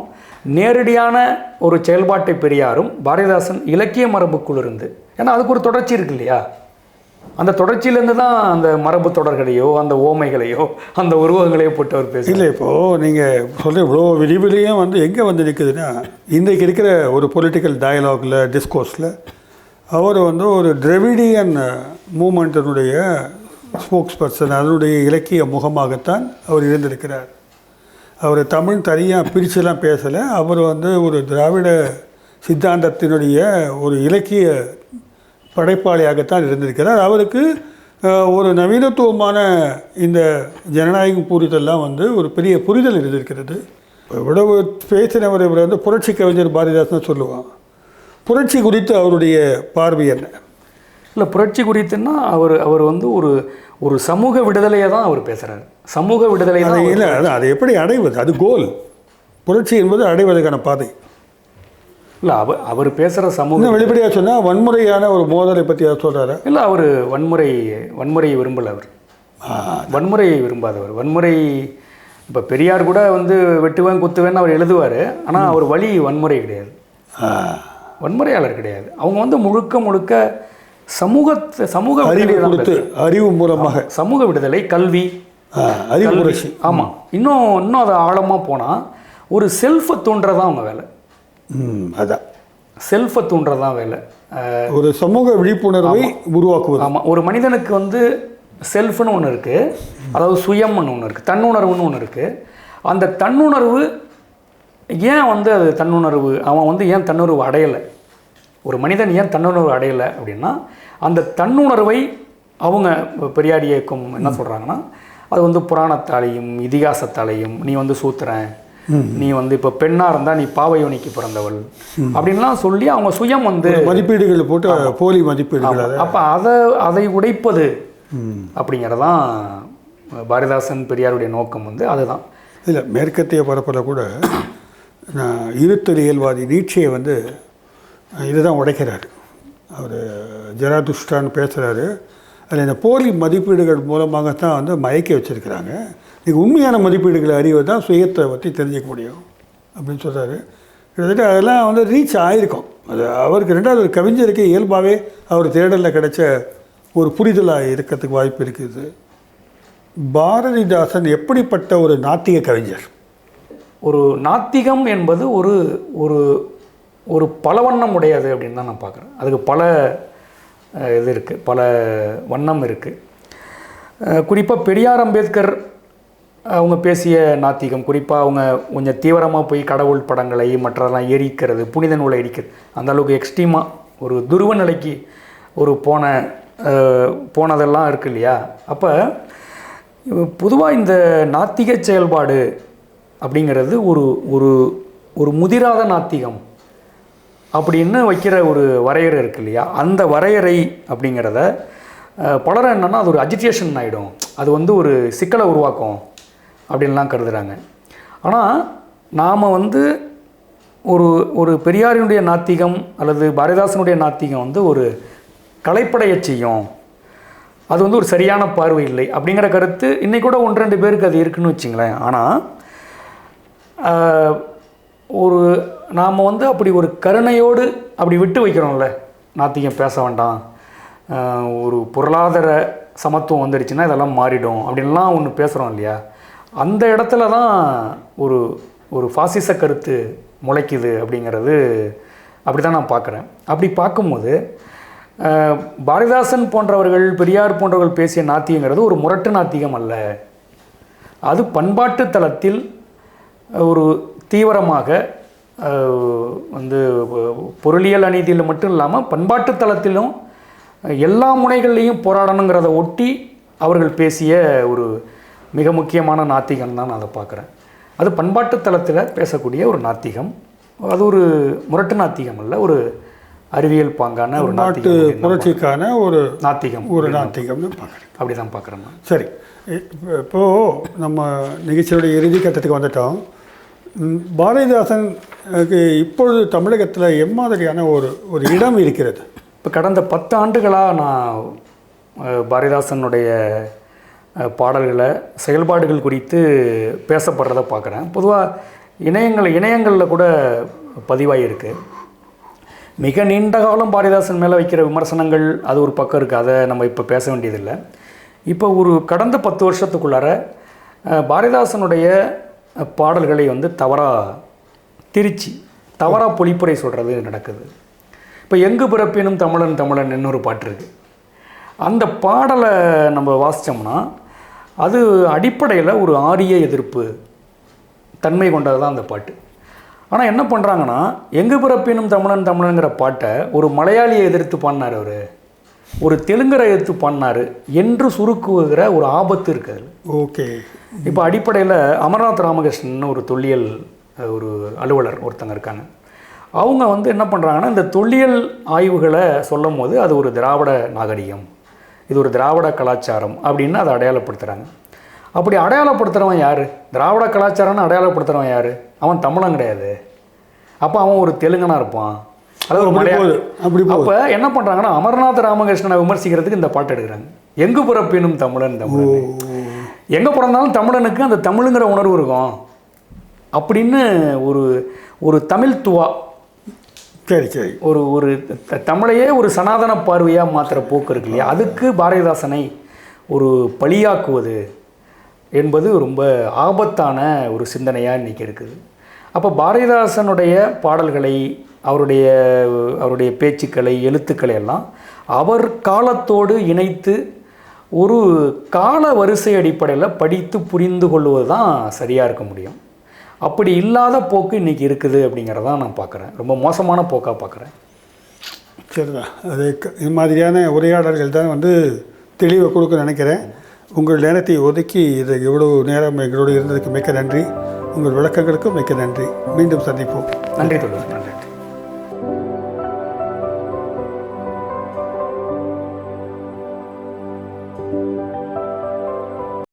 S2: நேரடியான ஒரு செயல்பாட்டை பெரியாரும் பாரதிதாசன் இலக்கிய மரபுக்குள் இருந்து, ஏன்னா அதுக்கு ஒரு தொடர்ச்சி இருக்கு இல்லையா, அந்த தொடர்ச்சியிலேருந்து தான் அந்த மரபு தொடர்களையோ அந்த ஓமைகளையோ அந்த உருவங்களையோ போட்டு அவர் பேச.
S1: இல்லை, இப்போது நீங்கள் சொல்கிற இவ்வளோ விரிவிலையும் வந்து எங்கே வந்து நிற்குதுன்னா, இன்றைக்கு இருக்கிற ஒரு பொலிட்டிக்கல் டயலாகில் டிஸ்கோர்ஸில் அவர் வந்து ஒரு திராவிடியன் மூமெண்ட்டினுடைய ஸ்போக்ஸ் பர்சன், அதனுடைய இலக்கிய முகமாகத்தான் அவர் இருந்திருக்கிறார். அவர் தமிழ் தனியாக பிரிச்செல்லாம் பேசலை. அவர் வந்து ஒரு திராவிட சித்தாந்தத்தினுடைய ஒரு இலக்கிய படைப்பாளியாகத்தான் இருந்திருக்கிறார். அவருக்கு ஒரு நவீனத்துவமான இந்த ஜனநாயகம் புரிதெல்லாம் வந்து ஒரு பெரிய புரிதல் இருந்திருக்கிறது. இவ்வளவு பேசினவர் இவர் வந்து புரட்சி கவிஞர் பாரதிதாசன் சொல்லுவான். புரட்சி குறித்து அவருடைய பார்வை என்ன?
S2: இல்லை, புரட்சி குறித்துன்னா அவர் வந்து ஒரு சமூக விடுதலையை தான் அவர் பேசுகிறார். சமூக விடுதலை தான்
S1: இல்லை, அதை எப்படி அடைவது? அது கோல். புரட்சி என்பது அடைவதற்கான பாதை.
S2: இல்லை, அவர் பேசுகிற சமூகம்
S1: வெளிப்படையாக சொன்னால் வன்முறையான ஒரு மோதலை பற்றி அவர் சொல்கிறாரு.
S2: இல்லை, அவர் வன்முறையை விரும்பலை. அவர் வன்முறையை விரும்பாதவர். வன்முறை இப்போ பெரியார் கூட வந்து வெட்டுவேன் குத்துவேன்னு அவர் எழுதுவார். ஆனால் அவர் வழி வன்முறை கிடையாது, வன்முறையாளர் கிடையாது. அவங்க வந்து முழுக்க சமூக அறிவு மூலமாக சமூக விடுதலை, கல்வி,
S1: அறிவு புரட்சி.
S2: ஆமாம். இன்னும் அதை ஆழமாக போனால் ஒரு செல்ஃபை தூண்டுறதான் அவங்க வேலை.
S1: அதான்
S2: செல்ஃபை தூண்டுறதான் வேலை.
S1: ஒரு சமூக விழிப்புணர்வை உருவாக்குவது.
S2: ஆமாம். ஒரு மனிதனுக்கு வந்து செல்ஃப்னு ஒன்று இருக்குது, அதாவது சுயம்னு ஒன்று இருக்குது, தன்னுணர்வுன்னு ஒன்று இருக்குது. அந்த தன்னுணர்வு ஏன் வந்து அது தன்னுணர்வு, அவன் வந்து ஏன் தன்னுணர்வு அடையலை, ஒரு மனிதன் ஏன் தன்னுணர்வு அடையலை அப்படின்னா, அந்த தன்னுணர்வை அவங்க பெரியார் இயக்கம் என்ன சொல்கிறாங்கன்னா, அது வந்து புராணத்தாலையும் இதிகாசத்தாலையும் நீ வந்து சூத்திரன், நீ வந்து இப்போ பெண்ணாக இருந்தால் நீ பாவையோனிக்கு பிறந்தவள் அப்படின்லாம் சொல்லி அவங்க சுயம் வந்து
S1: மதிப்பீடுகள் போட்டு போலி மதிப்பீடுகள்.
S2: அப்போ அதை உடைப்பது அப்படிங்கிறதான் பாரதிதாசன் பெரியாருடைய நோக்கம் வந்து அதுதான்.
S1: இல்லை, மேற்கத்திய பரப்பில் கூட இருத்தலியல்வாதி நீட்சியை வந்து இதுதான் உடைக்கிறார். அவர் ஜெராதுஷ்டான்னு பேசுகிறாரு. அதில் இந்த போலி மதிப்பீடுகள் மூலமாகத்தான் வந்து மயக்கி வச்சுருக்கிறாங்க. நீங்கள் உண்மையான மதிப்பீடுகளை அறிவது தான் சுயத்தை பற்றி தெரிஞ்சிக்க முடியும் அப்படின்னு சொல்கிறாரு. கிட்டத்தட்ட அதெல்லாம் வந்து ரீச் ஆகிருக்கும். அது அவருக்கு ரெண்டாவது ஒரு கவிஞருக்கு இயல்பாகவே அவர் தேடலில் கிடைச்ச ஒரு புரிதலாக இருக்கிறதுக்கு வாய்ப்பு இருக்குது. பாரதிதாசன் எப்படிப்பட்ட ஒரு நாத்திக கவிஞர்?
S2: ஒரு நாத்திகம் என்பது ஒரு ஒரு ஒரு பலவண்ணம் உடையது அப்படின்னு தான் நான் பார்க்குறேன். அதுக்கு பல இது இருக்குது, பல வண்ணம் இருக்குது. குறிப்பாக பெரியார் அம்பேத்கர் அவங்க பேசிய நாத்திகம், குறிப்பாக அவங்க கொஞ்சம் தீவிரமாக போய் கடவுள் படங்களை மற்றதெல்லாம் எரிக்கிறது, புனித நூலை எரிக்கிறது, அந்த அளவுக்கு எக்ஸ்ட்ரீமாக ஒரு துருவ நிலைக்கு ஒரு போனதெல்லாம் இருக்குது இல்லையா. அப்போ பொதுவாக இந்த நாத்திக செயல்பாடு அப்படிங்கிறது ஒரு ஒரு ஒரு முதிராத நாத்திகம் அப்படின்னு வைக்கிற ஒரு வரையறை இருக்குது இல்லையா. அந்த வரையறை அப்படிங்கிறத பலர் என்னென்னா அது ஒரு அஜிடேஷன் ஆகிடும், அது வந்து ஒரு சிக்கலை உருவாக்கும் அப்படின்லாம் கருதுகிறாங்க. ஆனால் நாம் வந்து ஒரு பெரியாரினுடைய நாத்திகம் அல்லது பாரதிதாசனுடைய நாத்திகம் வந்து ஒரு கலைப்படைய செய்யும், அது வந்து ஒரு சரியான பார்வை இல்லை அப்படிங்கிற கருத்து இன்றைக்கூட கூட 1-2 பேருக்கு அது இருக்குன்னு வச்சுங்களேன். ஆனால் நாம் வந்து அப்படி ஒரு கருணையோடு அப்படி விட்டு வைக்கிறோம்ல, நாத்திகம் பேச வேண்டாம், ஒரு பொருளாதார சமத்துவம் வந்துடுச்சுன்னா இதெல்லாம் மாறிடும் அப்படின்லாம் ஒன்று பேசுகிறோம் இல்லையா. அந்த இடத்துல தான் ஒரு பாசிச கருத்து முளைக்குது அப்படிங்கிறது அப்படி தான் நான் பார்க்குறேன். அப்படி பார்க்கும்போது பாரதிதாசன் போன்றவர்கள், பெரியார் போன்றவர்கள் பேசிய நாத்திகங்கிறது ஒரு முரட்டு நாத்திகம் அல்ல. அது பண்பாட்டு தளத்தில் ஒரு தீவிரமாக வந்து பொருளியல் அநீதியில் மட்டும் இல்லாமல் பண்பாட்டு தளத்திலும் எல்லா முனைகள்லையும் போராடணுங்கிறத ஒட்டி அவர்கள் பேசிய ஒரு மிக முக்கியமான நாத்திகம் தான் நான் அதை பார்க்குறேன். அது பண்பாட்டு தளத்தில் பேசக்கூடிய ஒரு நாத்திகம், அது ஒரு முரட்டு நாத்திகம் அல்ல, ஒரு அறிவியல் பாங்கான ஒரு நாட்டு
S1: புரட்சிக்கான ஒரு
S2: நாத்திகம்னு பார்க்குறேன். அப்படி தான் பார்க்குறேன் நான்.
S1: சரி, இப்போது நம்ம நிகழ்ச்சியோடைய இறுதி கட்டத்துக்கு வந்துட்டோம். பாரதிதாசனுக்கு இப்பொழுது தமிழகத்தில் எம்மாதிரியான ஒரு இடம் இருக்கிறது?
S2: இப்போ கடந்த 10 ஆண்டுகளாக நான் பாரதிதாசனுடைய பாடல்களை செயல்பாடுகள் குறித்து பேசப்படுறதை பார்க்குறேன். பொதுவாக இணையங்களில் கூட பதிவாகியிருக்கு. மிக நீண்ட காலம் பாரதிதாசன் மேலே வைக்கிற விமர்சனங்கள் அது ஒரு பக்கம் இருக்குது, அதை நம்ம இப்போ பேச வேண்டியதில்லை. இப்போ ஒரு கடந்த 10 வருஷத்துக்குள்ளார பாரதிதாசனுடைய பாடல்களை வந்து தவறாக பொழிப்புரை சொல்கிறது நடக்குது. இப்போ எங்கு பிறப்பினும் தமிழன் தமிழன் இன்னொரு பாட்டு இருக்குது. அந்த பாடலை நம்ம வாசித்தோம்னா அது அடிப்படையில் ஒரு ஆரிய எதிர்ப்பு தன்மை கொண்டது தான் அந்த பாட்டு. ஆனால் என்ன பண்ணுறாங்கன்னா, எங்கு பிறப்பினும் தமிழன் தமிழனுங்கிற பாட்டை ஒரு மலையாளியை எதிர்த்து பாடினார், ஒரு தெலுங்கரை எதிர்த்து பாடினார் என்று சுருக்குகிற ஒரு ஆபத்து இருக்குது.
S1: ஓகே.
S2: இப்போ அடிப்படையில் அமர்நாத் ராமகிருஷ்ணன் ஒரு தொல்லியல் ஒரு அலுவலர் ஒருத்தங்க இருக்காங்க. அவங்க வந்து என்ன பண்ணுறாங்கன்னா, இந்த தொல்லியல் ஆய்வுகளை சொல்லும் போது அது ஒரு திராவிட நாகரிகம், இது ஒரு திராவிட கலாச்சாரம் அப்படின்னு அதை அடையாளப்படுத்துகிறாங்க. அப்படி அடையாளப்படுத்துகிறவன் யார்? திராவிட கலாச்சாரம்னு அடையாளப்படுத்துகிறவன் யார்? அவன் தமிழன் கிடையாது. அப்போ அவன் ஒரு தெலுங்கனாக இருப்பான், அது ஒரு மலையாளி. அப்போ என்ன பண்ணுறாங்கன்னா, அமர்நாத் ராமகிருஷ்ணனை விமர்சிக்கிறதுக்கு இந்த பாட்டு எடுக்கிறாங்க. எங்கு பிறப்பினும் தமிழன் தமிழன், எங்கே பிறந்தாலும் தமிழனுக்கு அந்த தமிழுங்கிற உணர்வு இருக்கும் அப்படின்னு ஒரு தமிழ்த்துவா,
S1: சரி சரி,
S2: ஒரு தமிழையே ஒரு சனாதன பார்வையாக மாற்றுற போக்கு இருக்கு இல்லையா, அதுக்கு பாரதிதாசனை ஒரு பழியாக்குவது என்பது ரொம்ப ஆபத்தான ஒரு சிந்தனையாக இன்றைக்கி இருக்குது. அப்போ பாரதிதாசனுடைய பாடல்களை, அவருடைய பேச்சுக்களை, எழுத்துக்களை எல்லாம் அவர் காலத்தோடு இணைத்து ஒரு கால வரிசை அடிப்படையில் படித்து புரிந்து கொள்வது தான் சரியாக இருக்க முடியும். அப்படி இல்லாத போக்கு இன்றைக்கி இருக்குது அப்படிங்கிறதான் நான் பார்க்குறேன். ரொம்ப மோசமான போக்காக பார்க்குறேன்.
S1: சரிதான். அது இது மாதிரியான உரையாடல்கள் தான் வந்து தெளிவை கொடுக்க நினைக்கிறேன். உங்கள் நேரத்தை ஒதுக்கி இதை எவ்வளவு நேரம் எங்களோடு இருந்ததுக்கு மிக்க நன்றி. உங்கள் விளக்கங்களுக்கும் மிக்க நன்றி. மீண்டும் சந்திப்போம்.
S2: நன்றி தொடர். நன்றி.